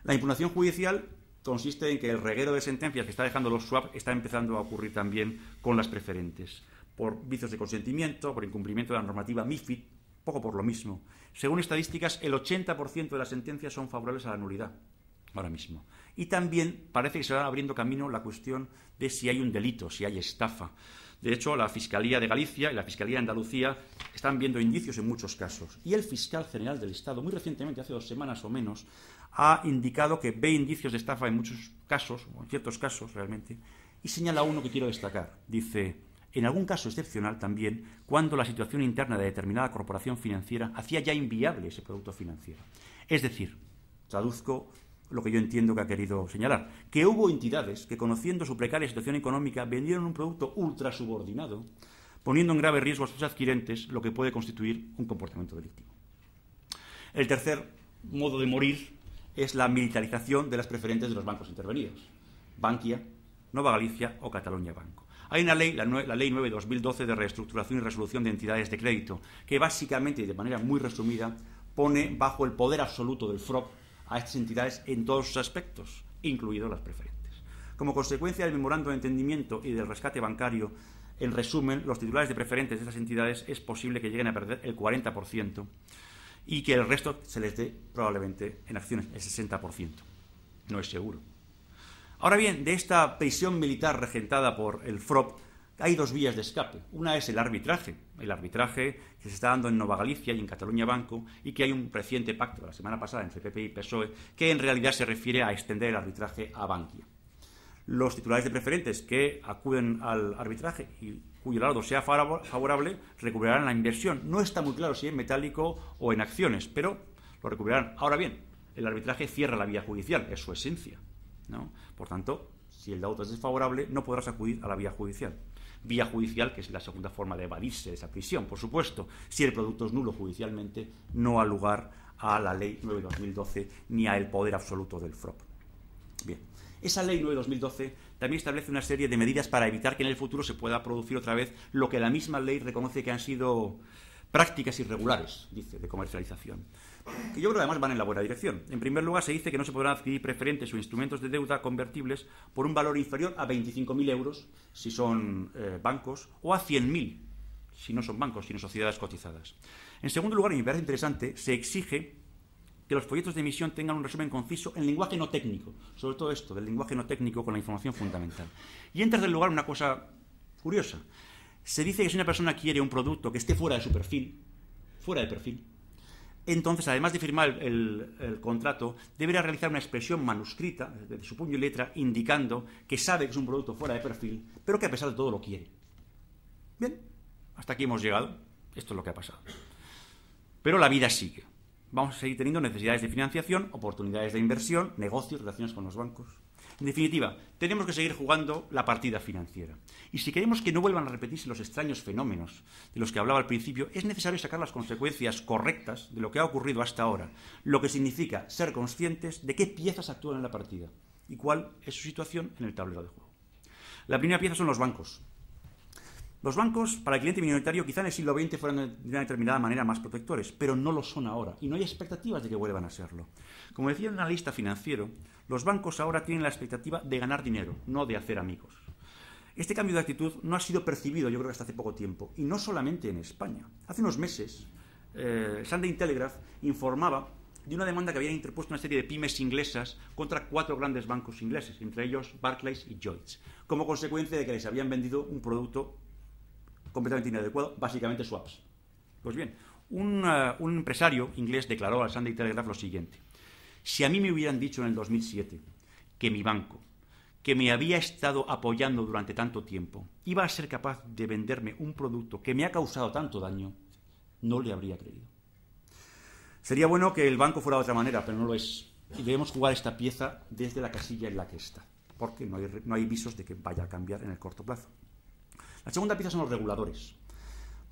La impugnación judicial consiste en que el reguero de sentencias que está dejando los swap está empezando a ocurrir también con las preferentes, por vicios de consentimiento, por incumplimiento de la normativa MiFID, poco por lo mismo. Según estadísticas, el 80% de las sentencias son favorables a la nulidad, ahora mismo. Y también parece que se va abriendo camino la cuestión de si hay un delito, si hay estafa. De hecho, la Fiscalía de Galicia y la Fiscalía de Andalucía están viendo indicios en muchos casos. Y el fiscal general del Estado, muy recientemente, hace 2 semanas o menos, ha indicado que ve indicios de estafa en muchos casos, o en ciertos casos realmente, y señala uno que quiero destacar. Dice: en algún caso excepcional también, cuando la situación interna de determinada corporación financiera hacía ya inviable ese producto financiero. Es decir, traduzco lo que yo entiendo que ha querido señalar, que hubo entidades que, conociendo su precaria situación económica, vendieron un producto ultrasubordinado, poniendo en grave riesgo a sus adquirentes, lo que puede constituir un comportamiento delictivo. El tercer modo de morir es la militarización de las preferentes de los bancos intervenidos: Bankia, Nova Galicia o Catalunya Banco. Hay una ley, la Ley 9/2012 de reestructuración y resolución de entidades de crédito, que básicamente y de manera muy resumida pone bajo el poder absoluto del FROB a estas entidades en todos sus aspectos, incluidos las preferentes. Como consecuencia del memorando de entendimiento y del rescate bancario, en resumen, los titulares de preferentes de estas entidades es posible que lleguen a perder el 40% y que el resto se les dé probablemente en acciones, el 60%. No es seguro. Ahora bien, de esta prisión militar regentada por el FROB hay 2 vías de escape. Una es el arbitraje que se está dando en Nova Galicia y en Catalunya Banco, y que hay un reciente pacto la semana pasada entre PP y PSOE que en realidad se refiere a extender el arbitraje a Bankia. Los titulares de preferentes que acuden al arbitraje y cuyo lado sea favorable recuperarán la inversión. No está muy claro si en metálico o en acciones, pero lo recuperarán. Ahora bien, el arbitraje cierra la vía judicial, es su esencia. ¿no? Por tanto, si el deudor es desfavorable, no podrás acudir a la vía judicial. Vía judicial, que es la segunda forma de evadirse de esa prisión, por supuesto. Si el producto es nulo judicialmente, no ha lugar a la Ley 9/2012 ni a el poder absoluto del FROP. Bien, esa Ley 9/2012 también establece una serie de medidas para evitar que en el futuro se pueda producir otra vez lo que la misma ley reconoce que han sido prácticas irregulares, dice, de comercialización, que yo creo que además van en la buena dirección. En primer lugar, se dice que no se podrán adquirir preferentes o instrumentos de deuda convertibles por un valor inferior a 25.000 euros si son bancos, o a 100.000 si no son bancos, sino sociedades cotizadas. En segundo lugar, y me parece interesante, se exige que los folletos de emisión tengan un resumen conciso en lenguaje no técnico, sobre todo esto, del lenguaje no técnico con la información fundamental. Y en tercer lugar, una cosa curiosa. Se dice que si una persona quiere un producto que esté fuera de su perfil, entonces, además de firmar el contrato, deberá realizar una expresión manuscrita, de su puño y letra, indicando que sabe que es un producto fuera de perfil, pero que a pesar de todo lo quiere. Bien, hasta aquí hemos llegado. Esto es lo que ha pasado. Pero la vida sigue. Vamos a seguir teniendo necesidades de financiación, oportunidades de inversión, negocios, relaciones con los bancos. En definitiva, tenemos que seguir jugando la partida financiera. Y si queremos que no vuelvan a repetirse los extraños fenómenos de los que hablaba al principio, es necesario sacar las consecuencias correctas de lo que ha ocurrido hasta ahora, lo que significa ser conscientes de qué piezas actúan en la partida y cuál es su situación en el tablero de juego. La primera pieza son los bancos. Los bancos, para el cliente minoritario, quizá en el siglo XX fueran de una determinada manera más protectores, pero no lo son ahora, y no hay expectativas de que vuelvan a serlo. Como decía un analista financiero, los bancos ahora tienen la expectativa de ganar dinero, no de hacer amigos. Este cambio de actitud no ha sido percibido, yo creo que hasta hace poco tiempo, y no solamente en España. Hace unos meses, Sunday Telegraph informaba de una demanda que habían interpuesto una serie de pymes inglesas contra 4 grandes bancos ingleses, entre ellos Barclays y Lloyds, como consecuencia de que les habían vendido un producto completamente inadecuado, básicamente swaps. Pues bien, un empresario inglés declaró al Sunday Telegraph lo siguiente: si a mí me hubieran dicho en el 2007 que mi banco, que me había estado apoyando durante tanto tiempo, iba a ser capaz de venderme un producto que me ha causado tanto daño, no le habría creído. Sería bueno que el banco fuera de otra manera, pero no lo es. Y debemos jugar esta pieza desde la casilla en la que está, porque no hay visos de que vaya a cambiar en el corto plazo. La segunda pieza son los reguladores.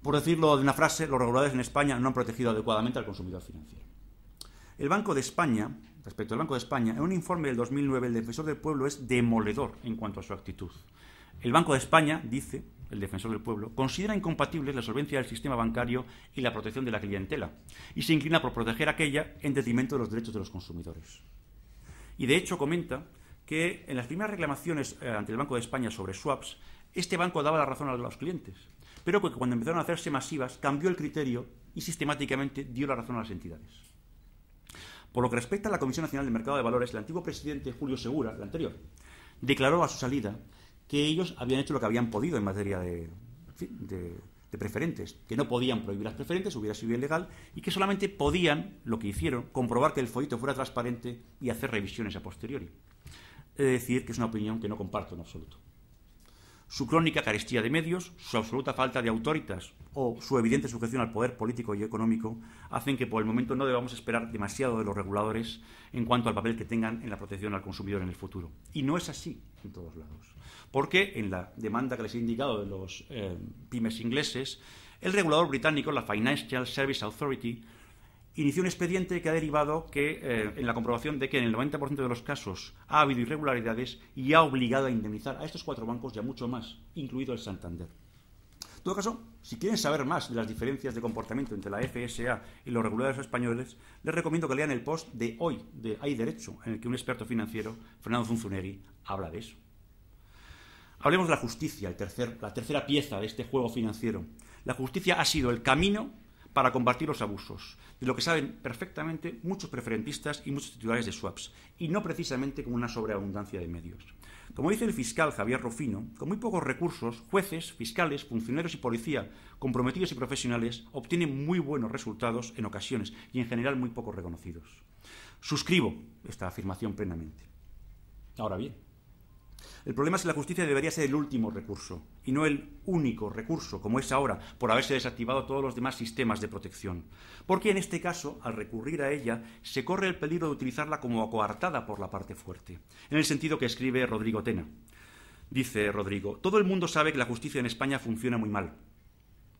Por decirlo de una frase, los reguladores en España no han protegido adecuadamente al consumidor financiero. El Banco de España, respecto al Banco de España, en un informe del 2009, el Defensor del Pueblo es demoledor en cuanto a su actitud. El Banco de España, dice el Defensor del Pueblo, considera incompatibles la solvencia del sistema bancario y la protección de la clientela, y se inclina por proteger aquella en detrimento de los derechos de los consumidores. Y de hecho comenta que en las primeras reclamaciones ante el Banco de España sobre swaps, este banco daba la razón a los clientes, pero que cuando empezaron a hacerse masivas cambió el criterio y sistemáticamente dio la razón a las entidades. Por lo que respecta a la Comisión Nacional del Mercado de Valores, el antiguo presidente Julio Segura, el anterior, declaró a su salida que ellos habían hecho lo que habían podido en materia de preferentes, que no podían prohibir las preferentes, hubiera sido ilegal, y que solamente podían, lo que hicieron, comprobar que el folleto fuera transparente y hacer revisiones a posteriori. He de decir que es una opinión que no comparto en absoluto. Su crónica carestía de medios, su absoluta falta de autoritas o su evidente sujeción al poder político y económico hacen que por el momento no debamos esperar demasiado de los reguladores en cuanto al papel que tengan en la protección al consumidor en el futuro. Y no es así en todos lados. Porque en la demanda que les he indicado de los pymes ingleses, el regulador británico, la Financial Services Authority, inició un expediente que ha derivado en la comprobación de que en el 90% de los casos ha habido irregularidades y ha obligado a indemnizar a estos 4 bancos y a mucho más, incluido el Santander. En todo caso, si quieren saber más de las diferencias de comportamiento entre la FSA y los reguladores españoles, les recomiendo que lean el post de hoy, de Hay Derecho, en el que un experto financiero, Fernando Zunzunegui, habla de eso. Hablemos de la justicia, la tercera pieza de este juego financiero. La justicia ha sido el camino para combatir los abusos, de lo que saben perfectamente muchos preferentistas y muchos titulares de swaps, y no precisamente con una sobreabundancia de medios. Como dice el fiscal Javier Rufino, con muy pocos recursos, jueces, fiscales, funcionarios y policía comprometidos y profesionales obtienen muy buenos resultados en ocasiones y en general muy poco reconocidos. Suscribo esta afirmación plenamente. Ahora bien, El problema es que la justicia debería ser el último recurso y no el único recurso, como es ahora, por haberse desactivado todos los demás sistemas de protección. Porque en este caso, al recurrir a ella, se corre el peligro de utilizarla como coartada por la parte fuerte, en el sentido que escribe Rodrigo Tena. Dice Rodrigo: todo el mundo sabe que la justicia en España funciona muy mal.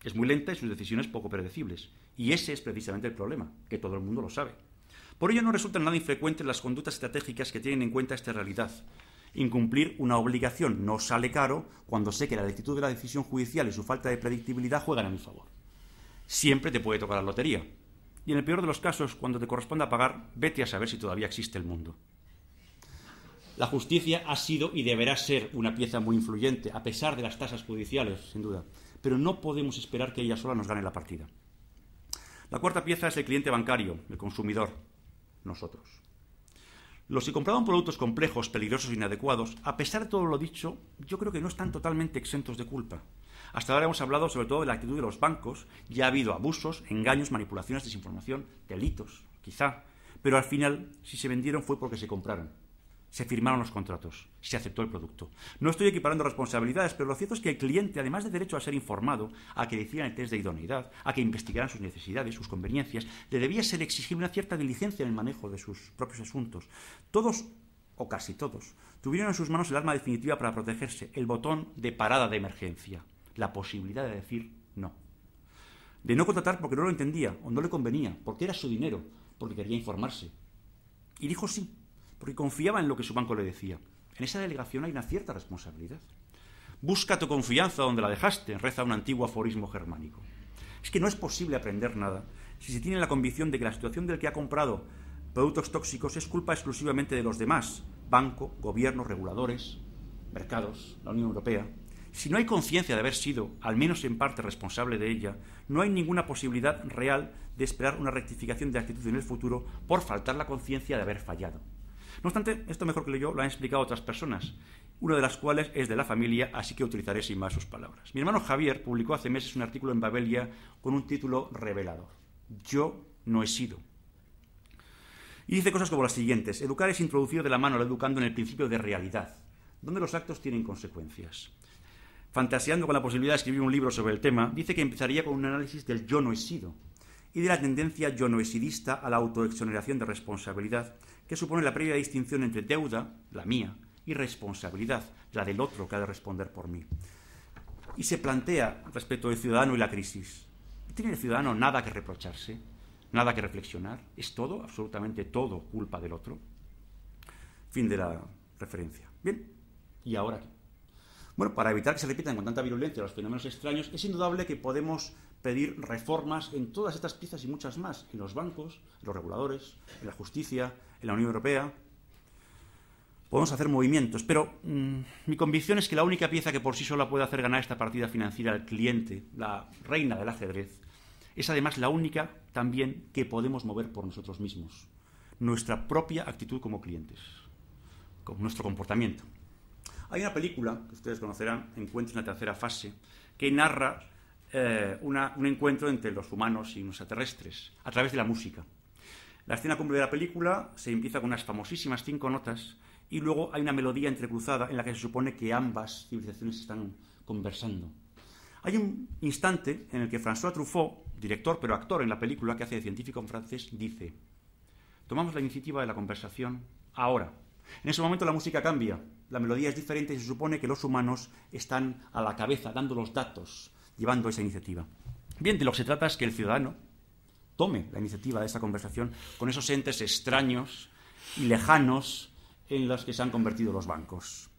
Es muy lenta y sus decisiones poco predecibles. Y ese es precisamente el problema, que todo el mundo lo sabe. Por ello no resultan nada infrecuentes las conductas estratégicas que tienen en cuenta esta realidad. Incumplir una obligación no sale caro cuando sé que la lentitud de la decisión judicial y su falta de predictibilidad juegan a mi favor. Siempre te puede tocar la lotería. Y en el peor de los casos, cuando te corresponda pagar, vete a saber si todavía existe el mundo. La justicia ha sido y deberá ser una pieza muy influyente, a pesar de las tasas judiciales, sin duda. Pero no podemos esperar que ella sola nos gane la partida. La cuarta pieza es el cliente bancario, el consumidor, nosotros. Los que compraban productos complejos, peligrosos e inadecuados, a pesar de todo lo dicho, yo creo que no están totalmente exentos de culpa. Hasta ahora hemos hablado sobre todo de la actitud de los bancos. Ya ha habido abusos, engaños, manipulaciones, desinformación, delitos, quizá. Pero al final, si se vendieron fue porque se compraron. Se firmaron los contratos, se aceptó el producto. No estoy equiparando responsabilidades, pero lo cierto es que el cliente, además de derecho a ser informado, a que le hicieran el test de idoneidad, a que investigaran sus necesidades, sus conveniencias, le debía ser exigible una cierta diligencia en el manejo de sus propios asuntos. Todos, o casi todos, tuvieron en sus manos el arma definitiva para protegerse, el botón de parada de emergencia, la posibilidad de decir no. De no contratar porque no lo entendía o no le convenía, porque era su dinero, porque quería informarse. Y dijo sí, porque confiaba en lo que su banco le decía. En esa delegación hay una cierta responsabilidad. Busca tu confianza donde la dejaste, reza un antiguo aforismo germánico. Es que no es posible aprender nada si se tiene la convicción de que la situación del que ha comprado productos tóxicos es culpa exclusivamente de los demás, banco, gobierno, reguladores, mercados, la Unión Europea. Si no hay conciencia de haber sido, al menos en parte, responsable de ella, no hay ninguna posibilidad real de esperar una rectificación de actitud en el futuro por faltar la conciencia de haber fallado. No obstante, esto mejor que yo lo han explicado otras personas, una de las cuales es de la familia, así que utilizaré sin más sus palabras. Mi hermano Javier publicó hace meses un artículo en Babelia con un título revelador: Yo no he sido. Y dice cosas como las siguientes: educar es introducir de la mano al educando en el principio de realidad, donde los actos tienen consecuencias. Fantaseando con la posibilidad de escribir un libro sobre el tema, dice que empezaría con un análisis del yo no he sido y de la tendencia yo no he sidista a la autoexoneración de responsabilidad, que supone la previa distinción entre deuda, la mía, y responsabilidad, la del otro que ha de responder por mí. Y se plantea respecto del ciudadano y la crisis: ¿tiene el ciudadano nada que reprocharse? ¿Nada que reflexionar? ¿Es todo, absolutamente todo, culpa del otro? Fin de la referencia. Bien, ¿y ahora qué? Bueno, para evitar que se repitan con tanta virulencia los fenómenos extraños, es indudable que podemos pedir reformas en todas estas piezas y muchas más, en los bancos, en los reguladores, en la justicia, en la Unión Europea. Podemos hacer movimientos, pero mi convicción es que la única pieza que por sí sola puede hacer ganar esta partida financiera al cliente, la reina del ajedrez, es además la única también que podemos mover por nosotros mismos, nuestra propia actitud como clientes, con nuestro comportamiento. Hay una película, que ustedes conocerán, Encuentros en la tercera fase, que narra un encuentro entre los humanos y los extraterrestres, a través de la música. La escena cumbre de la película se empieza con unas famosísimas 5 notas y luego hay una melodía entrecruzada en la que se supone que ambas civilizaciones están conversando. Hay un instante en el que François Truffaut, director pero actor en la película, que hace de científico en francés, dice: tomamos la iniciativa de la conversación ahora. En ese momento la música cambia, la melodía es diferente y se supone que los humanos están a la cabeza, dando los datos, llevando esa iniciativa. Bien, de lo que se trata es que el ciudadano tome la iniciativa de esa conversación con esos entes extraños y lejanos en los que se han convertido los bancos.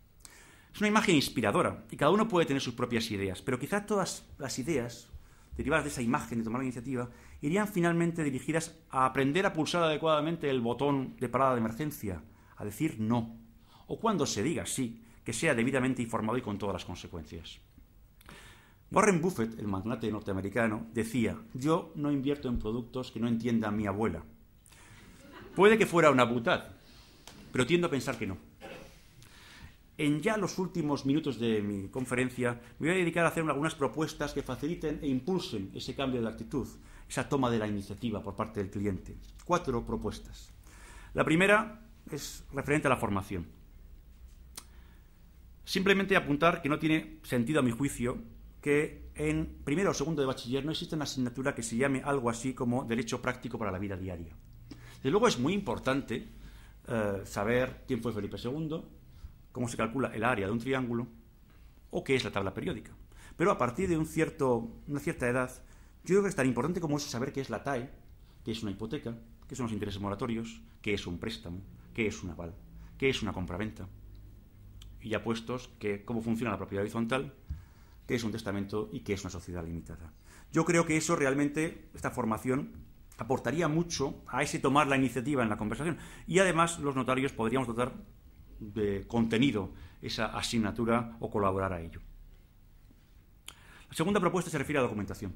Es una imagen inspiradora y cada uno puede tener sus propias ideas, pero quizás todas las ideas derivadas de esa imagen de tomar la iniciativa irían finalmente dirigidas a aprender a pulsar adecuadamente el botón de parada de emergencia, a decir no, o cuando se diga sí, que sea debidamente informado y con todas las consecuencias. Warren Buffett, el magnate norteamericano, decía: yo no invierto en productos que no entienda mi abuela. Puede que fuera una butad, pero tiendo a pensar que no. En ya los últimos minutos de mi conferencia me voy a dedicar a hacer algunas propuestas que faciliten e impulsen ese cambio de actitud, esa toma de la iniciativa por parte del cliente. 4 propuestas. La primera es referente a la formación. Simplemente apuntar que no tiene sentido, a mi juicio, que en primero o segundo de bachiller no existe una asignatura que se llame algo así como Derecho Práctico para la Vida Diaria. Desde luego es muy importante saber quién fue Felipe II, cómo se calcula el área de un triángulo o qué es la tabla periódica. Pero a partir de una cierta edad, yo creo que es tan importante como eso saber qué es la TAE, qué es una hipoteca, qué son los intereses moratorios, qué es un préstamo, qué es un aval, qué es una compraventa. Y ya puestos que cómo funciona la propiedad horizontal, qué es un testamento y qué es una sociedad limitada. Yo creo que eso realmente, esta formación, aportaría mucho a ese tomar la iniciativa en la conversación. Y además los notarios podríamos dotar de contenido esa asignatura o colaborar a ello. La segunda propuesta se refiere a documentación.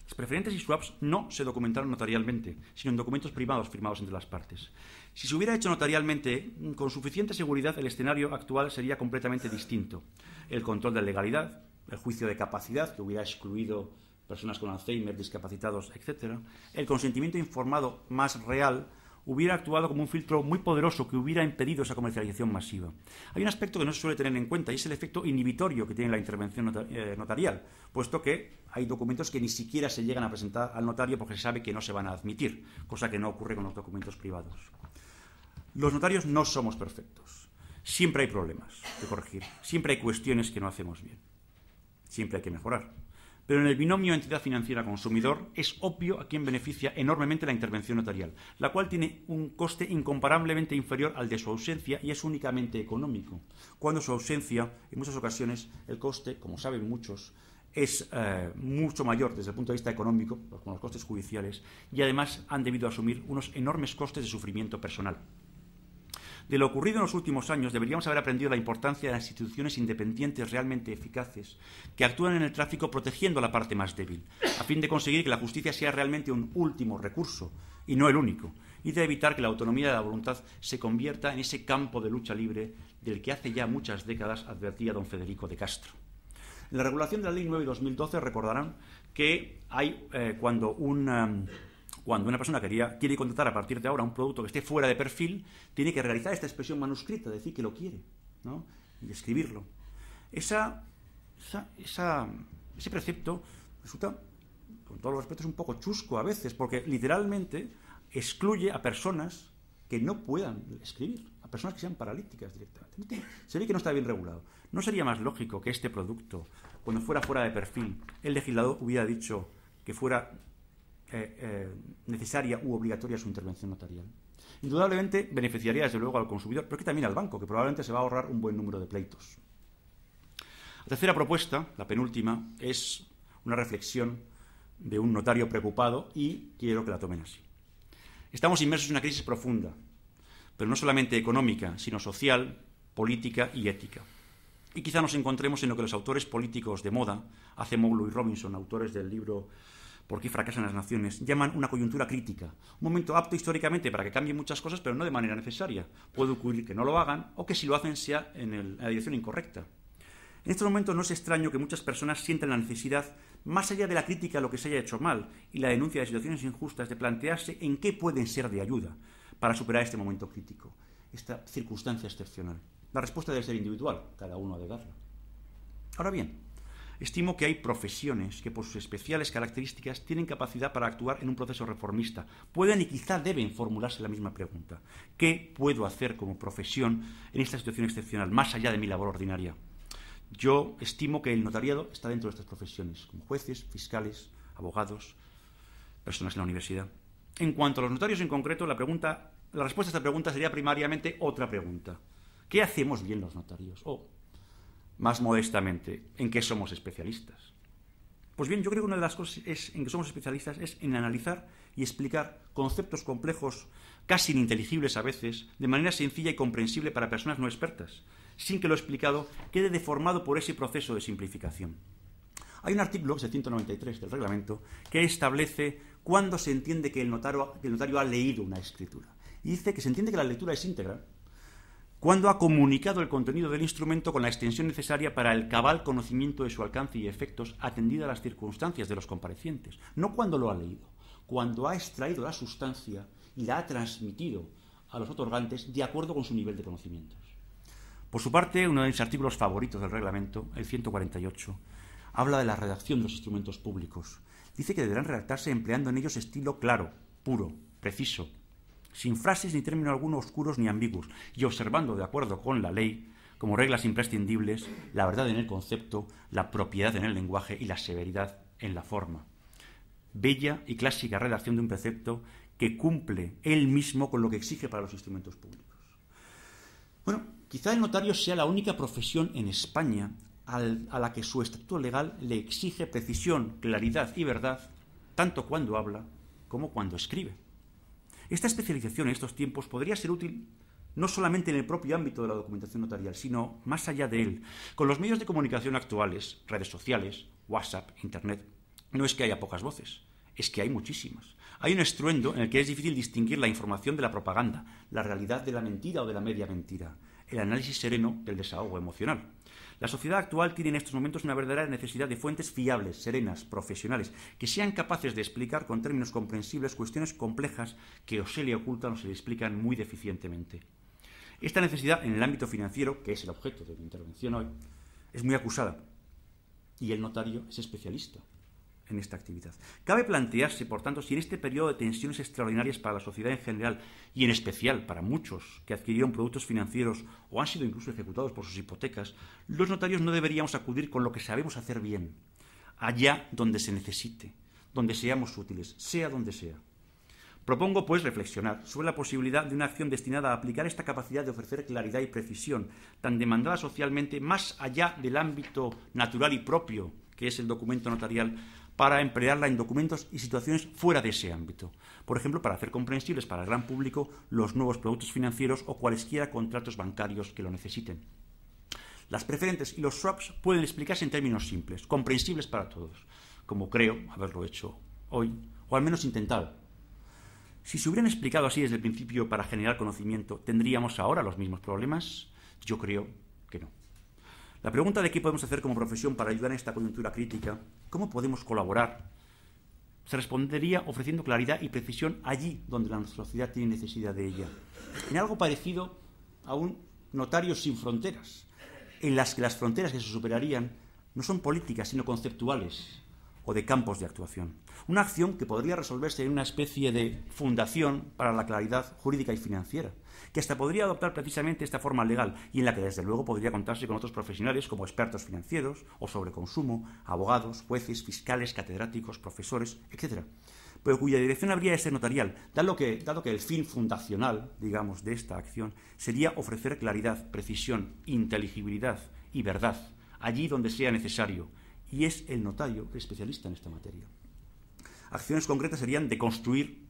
Las preferentes y swaps no se documentaron notarialmente, sino en documentos privados firmados entre las partes. Si se hubiera hecho notarialmente, con suficiente seguridad el escenario actual sería completamente distinto. El control de legalidad, el juicio de capacidad, que hubiera excluido personas con Alzheimer, discapacitados, etc. El consentimiento informado más real hubiera actuado como un filtro muy poderoso que hubiera impedido esa comercialización masiva. Hay un aspecto que no se suele tener en cuenta y es el efecto inhibitorio que tiene la intervención notarial, puesto que hay documentos que ni siquiera se llegan a presentar al notario porque se sabe que no se van a admitir, cosa que no ocurre con los documentos privados. Los notarios no somos perfectos. Siempre hay problemas que corregir, siempre hay cuestiones que no hacemos bien, siempre hay que mejorar. Pero en el binomio entidad financiera-consumidor es obvio a quién beneficia enormemente la intervención notarial, la cual tiene un coste incomparablemente inferior al de su ausencia y es únicamente económico. Cuando su ausencia, en muchas ocasiones, el coste, como saben muchos, es mucho mayor desde el punto de vista económico, con los costes judiciales, y además han debido asumir unos enormes costes de sufrimiento personal. De lo ocurrido en los últimos años deberíamos haber aprendido la importancia de las instituciones independientes realmente eficaces que actúan en el tráfico protegiendo a la parte más débil, a fin de conseguir que la justicia sea realmente un último recurso y no el único, y de evitar que la autonomía de la voluntad se convierta en ese campo de lucha libre del que hace ya muchas décadas advertía don Federico de Castro. En la regulación de la Ley 9 de 2012 recordarán que hay cuando una persona quiere contratar a partir de ahora un producto que esté fuera de perfil, tiene que realizar esta expresión manuscrita, decir que lo quiere, ¿no? Y escribirlo. Ese precepto resulta, con todos los respetos, un poco chusco a veces, porque literalmente excluye a personas que no puedan escribir, a personas que sean paralíticas directamente. Se ve que no está bien regulado. ¿No sería más lógico que este producto, cuando fuera fuera de perfil, el legislador hubiera dicho que fuera necesaria u obligatoria su intervención notarial? Indudablemente beneficiaría desde luego al consumidor, pero que también al banco, que probablemente se va a ahorrar un buen número de pleitos. La tercera propuesta, la penúltima, es una reflexión de un notario preocupado y quiero que la tomen así. Estamos inmersos en una crisis profunda, pero no solamente económica, sino social, política y ética. Y quizá nos encontremos en lo que los autores políticos de moda, Acemoglu y Robinson, autores del libro ¿Por qué fracasan las naciones?, llaman una coyuntura crítica, un momento apto históricamente para que cambien muchas cosas, pero no de manera necesaria. Puede ocurrir que no lo hagan o que si lo hacen sea en la dirección incorrecta. En estos momentos no es extraño que muchas personas sientan la necesidad, más allá de la crítica a lo que se haya hecho mal y la denuncia de situaciones injustas, de plantearse en qué pueden ser de ayuda para superar este momento crítico, esta circunstancia excepcional. La respuesta debe ser individual, cada uno ha de darla. Ahora bien, estimo que hay profesiones que por sus especiales características tienen capacidad para actuar en un proceso reformista. Pueden y quizá deben formularse la misma pregunta. ¿Qué puedo hacer como profesión en esta situación excepcional, más allá de mi labor ordinaria? Yo estimo que el notariado está dentro de estas profesiones, como jueces, fiscales, abogados, personas en la universidad. En cuanto a los notarios en concreto, la respuesta a esta pregunta sería primariamente otra pregunta. ¿Qué hacemos bien los notarios? O, más modestamente, ¿en qué somos especialistas? Pues bien, yo creo que una de las cosas en que somos especialistas es en analizar y explicar conceptos complejos, casi ininteligibles a veces, de manera sencilla y comprensible para personas no expertas, sin que lo explicado quede deformado por ese proceso de simplificación. Hay un artículo, que es el 193 del reglamento, que establece cuándo se entiende que el notario ha leído una escritura. Y dice que se entiende que la lectura es íntegra cuando ha comunicado el contenido del instrumento con la extensión necesaria para el cabal conocimiento de su alcance y efectos, atendida a las circunstancias de los comparecientes. No cuando lo ha leído, cuando ha extraído la sustancia y la ha transmitido a los otorgantes de acuerdo con su nivel de conocimientos. Por su parte, uno de mis artículos favoritos del reglamento, el 148, habla de la redacción de los instrumentos públicos. Dice que deberán redactarse empleando en ellos estilo claro, puro, preciso, sin frases ni término alguno oscuros ni ambiguos, y observando, de acuerdo con la ley, como reglas imprescindibles, la verdad en el concepto, la propiedad en el lenguaje y la severidad en la forma. Bella y clásica redacción de un precepto que cumple él mismo con lo que exige para los instrumentos públicos. Bueno, quizá el notario sea la única profesión en España a la que su estatuto legal le exige precisión, claridad y verdad, tanto cuando habla como cuando escribe. Esta especialización en estos tiempos podría ser útil no solamente en el propio ámbito de la documentación notarial, sino más allá de él. Con los medios de comunicación actuales, redes sociales, WhatsApp, Internet, no es que haya pocas voces, es que hay muchísimas. Hay un estruendo en el que es difícil distinguir la información de la propaganda, la realidad de la mentira o de la media mentira, el análisis sereno del desahogo emocional. La sociedad actual tiene en estos momentos una verdadera necesidad de fuentes fiables, serenas, profesionales, que sean capaces de explicar con términos comprensibles cuestiones complejas que o se le ocultan o se le explican muy deficientemente. Esta necesidad en el ámbito financiero, que es el objeto de mi intervención hoy, es muy acusada, y el notario es especialista en esta actividad. Cabe plantearse, por tanto, si en este periodo de tensiones extraordinarias para la sociedad en general y en especial para muchos que adquirieron productos financieros o han sido incluso ejecutados por sus hipotecas, los notarios no deberíamos acudir con lo que sabemos hacer bien, allá donde se necesite, donde seamos útiles, sea donde sea. Propongo, pues, reflexionar sobre la posibilidad de una acción destinada a aplicar esta capacidad de ofrecer claridad y precisión, tan demandada socialmente, más allá del ámbito natural y propio, que es el documento notarial, para emplearla en documentos y situaciones fuera de ese ámbito. Por ejemplo, para hacer comprensibles para el gran público los nuevos productos financieros o cualesquiera contratos bancarios que lo necesiten. Las preferentes y los swaps pueden explicarse en términos simples, comprensibles para todos, como creo haberlo hecho hoy, o al menos intentado. Si se hubieran explicado así desde el principio para generar conocimiento, ¿tendríamos ahora los mismos problemas? Yo creo que no. La pregunta de qué podemos hacer como profesión para ayudar en esta coyuntura crítica, cómo podemos colaborar, se respondería ofreciendo claridad y precisión allí donde la sociedad tiene necesidad de ella. En algo parecido a un notario sin fronteras, en las que las fronteras que se superarían no son políticas, sino conceptuales o de campos de actuación. Una acción que podría resolverse en una especie de fundación para la claridad jurídica y financiera, que hasta podría adoptar precisamente esta forma legal y en la que desde luego podría contarse con otros profesionales como expertos financieros o sobre consumo, abogados, jueces, fiscales, catedráticos, profesores, etc., pero cuya dirección habría de ser notarial, dado que el fin fundacional, digamos, de esta acción sería ofrecer claridad, precisión, inteligibilidad y verdad allí donde sea necesario, y es el notario el especialista en esta materia. Acciones concretas serían de construir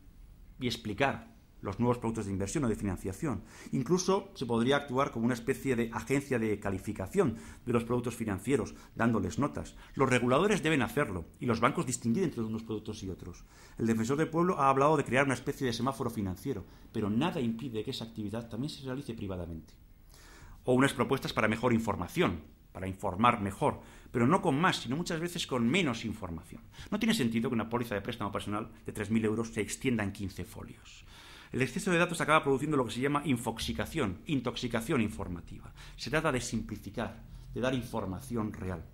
y explicar los nuevos productos de inversión o de financiación. Incluso se podría actuar como una especie de agencia de calificación de los productos financieros, dándoles notas. Los reguladores deben hacerlo y los bancos distinguir entre unos productos y otros. El defensor del pueblo ha hablado de crear una especie de semáforo financiero, pero nada impide que esa actividad también se realice privadamente. O unas propuestas para mejor información, para informar mejor, pero no con más, sino muchas veces con menos información. No tiene sentido que una póliza de préstamo personal de 3.000 euros se extienda en 15 folios. El exceso de datos acaba produciendo lo que se llama intoxicación informativa. Se trata de simplificar, de dar información real.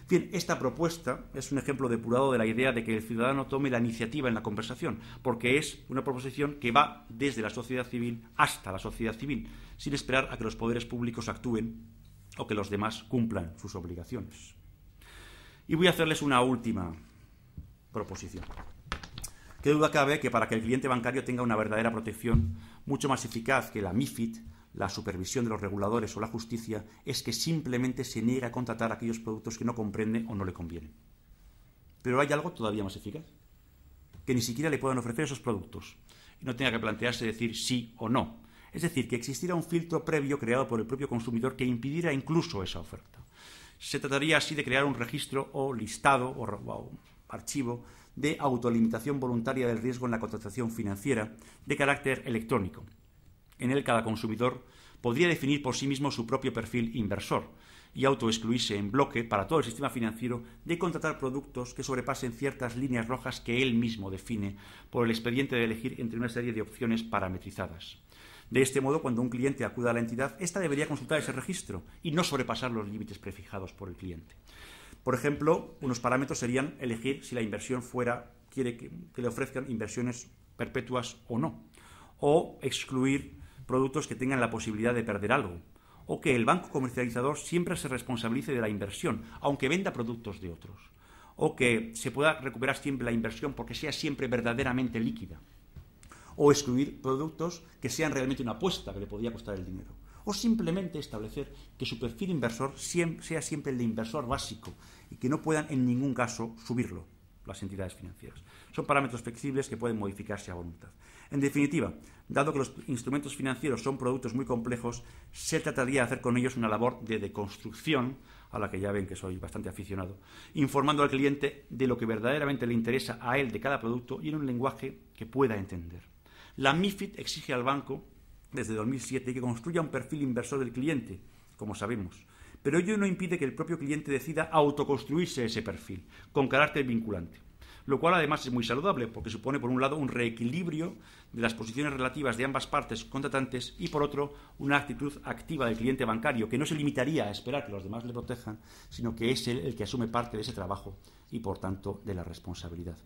Bien, esta propuesta es un ejemplo depurado de la idea de que el ciudadano tome la iniciativa en la conversación, porque es una proposición que va desde la sociedad civil hasta la sociedad civil, sin esperar a que los poderes públicos actúen o que los demás cumplan sus obligaciones. Y voy a hacerles una última proposición. Qué duda cabe que para que el cliente bancario tenga una verdadera protección mucho más eficaz que la MiFID, la supervisión de los reguladores o la justicia, es que simplemente se niegue a contratar aquellos productos que no comprende o no le convienen. Pero hay algo todavía más eficaz, que ni siquiera le puedan ofrecer esos productos y no tenga que plantearse decir sí o no. Es decir, que existiera un filtro previo creado por el propio consumidor que impidiera incluso esa oferta. Se trataría así de crear un registro o listado o archivo de autolimitación voluntaria del riesgo en la contratación financiera de carácter electrónico. En él cada consumidor podría definir por sí mismo su propio perfil inversor y autoexcluirse en bloque para todo el sistema financiero de contratar productos que sobrepasen ciertas líneas rojas que él mismo define por el expediente de elegir entre una serie de opciones parametrizadas. De este modo, cuando un cliente acuda a la entidad, ésta debería consultar ese registro y no sobrepasar los límites prefijados por el cliente. Por ejemplo, unos parámetros serían elegir si la inversión quiere que le ofrezcan inversiones perpetuas o no, o excluir productos que tengan la posibilidad de perder algo, o que el banco comercializador siempre se responsabilice de la inversión, aunque venda productos de otros, o que se pueda recuperar siempre la inversión porque sea siempre verdaderamente líquida, o excluir productos que sean realmente una apuesta que le podría costar el dinero, o simplemente establecer que su perfil inversor sea siempre el de inversor básico y que no puedan en ningún caso subirlo las entidades financieras. Son parámetros flexibles que pueden modificarse a voluntad. En definitiva, dado que los instrumentos financieros son productos muy complejos, se trataría de hacer con ellos una labor de deconstrucción, a la que ya ven que soy bastante aficionado, informando al cliente de lo que verdaderamente le interesa a él de cada producto y en un lenguaje que pueda entender. La MiFID exige al banco, desde 2007, que construya un perfil inversor del cliente, como sabemos, pero ello no impide que el propio cliente decida autoconstruirse ese perfil, con carácter vinculante, lo cual además es muy saludable porque supone, por un lado, un reequilibrio de las posiciones relativas de ambas partes contratantes y, por otro, una actitud activa del cliente bancario que no se limitaría a esperar que los demás le protejan, sino que es él el que asume parte de ese trabajo y, por tanto, de la responsabilidad.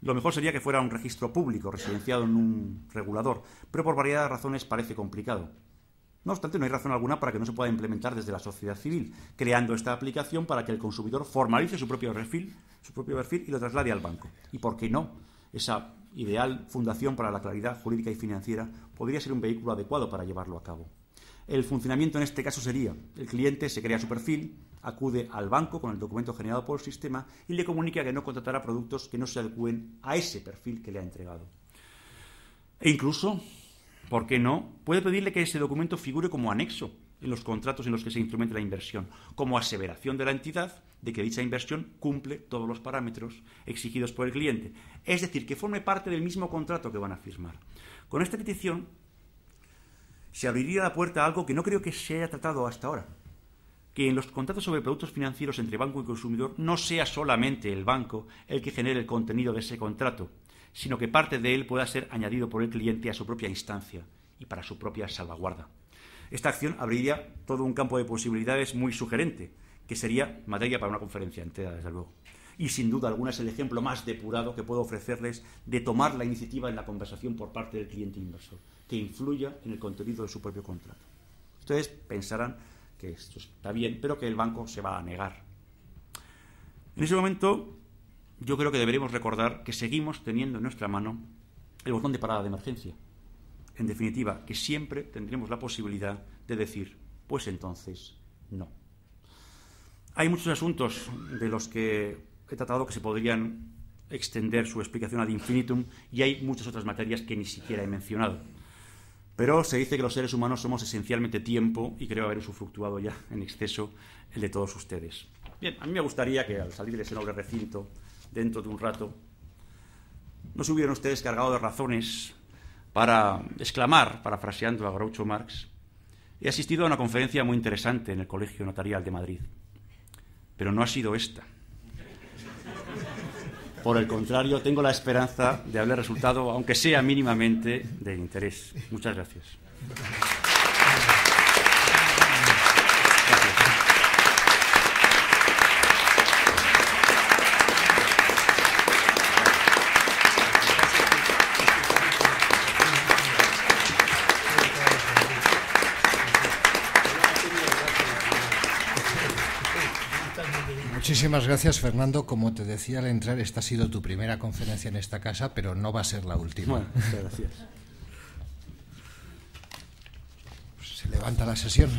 Lo mejor sería que fuera un registro público residenciado en un regulador, pero por variedad de razones parece complicado. No obstante, no hay razón alguna para que no se pueda implementar desde la sociedad civil, creando esta aplicación para que el consumidor formalice su propio perfil y lo traslade al banco. Y, ¿por qué no? Esa ideal fundación para la claridad jurídica y financiera podría ser un vehículo adecuado para llevarlo a cabo. El funcionamiento en este caso sería: el cliente se crea su perfil, acude al banco con el documento generado por el sistema y le comunica que no contratará productos que no se adecúen a ese perfil que le ha entregado. E incluso, ¿por qué no?, puede pedirle que ese documento figure como anexo en los contratos en los que se instrumente la inversión, como aseveración de la entidad de que dicha inversión cumple todos los parámetros exigidos por el cliente. Es decir, que forme parte del mismo contrato que van a firmar. Con esta petición se abriría la puerta a algo que no creo que se haya tratado hasta ahora: que en los contratos sobre productos financieros entre banco y consumidor no sea solamente el banco el que genere el contenido de ese contrato, sino que parte de él pueda ser añadido por el cliente a su propia instancia y para su propia salvaguarda. Esta acción abriría todo un campo de posibilidades muy sugerente, que sería materia para una conferencia entera, desde luego. Y sin duda alguna es el ejemplo más depurado que puedo ofrecerles de tomar la iniciativa en la conversación por parte del cliente inversor, que influya en el contenido de su propio contrato. Ustedes pensarán que esto está bien, pero que el banco se va a negar. En ese momento, yo creo que deberemos recordar que seguimos teniendo en nuestra mano el botón de parada de emergencia. En definitiva, que siempre tendremos la posibilidad de decir: pues entonces, no. Hay muchos asuntos de los que he tratado que se podrían extender su explicación ad infinitum, y hay muchas otras materias que ni siquiera he mencionado. Pero se dice que los seres humanos somos esencialmente tiempo, y creo haber usufructuado ya en exceso el de todos ustedes. Bien, a mí me gustaría que al salir de ese noble recinto, dentro de un rato, no se hubieran ustedes cargado de razones para exclamar, parafraseando a Groucho Marx: he asistido a una conferencia muy interesante en el Colegio Notarial de Madrid, pero no ha sido esta. Por el contrario, tengo la esperanza de haber resultado, aunque sea mínimamente, de interés. Muchas gracias. Muchísimas gracias, Fernando. Como te decía al entrar, esta ha sido tu primera conferencia en esta casa, pero no va a ser la última. Bueno, muchas gracias. Se levanta la sesión.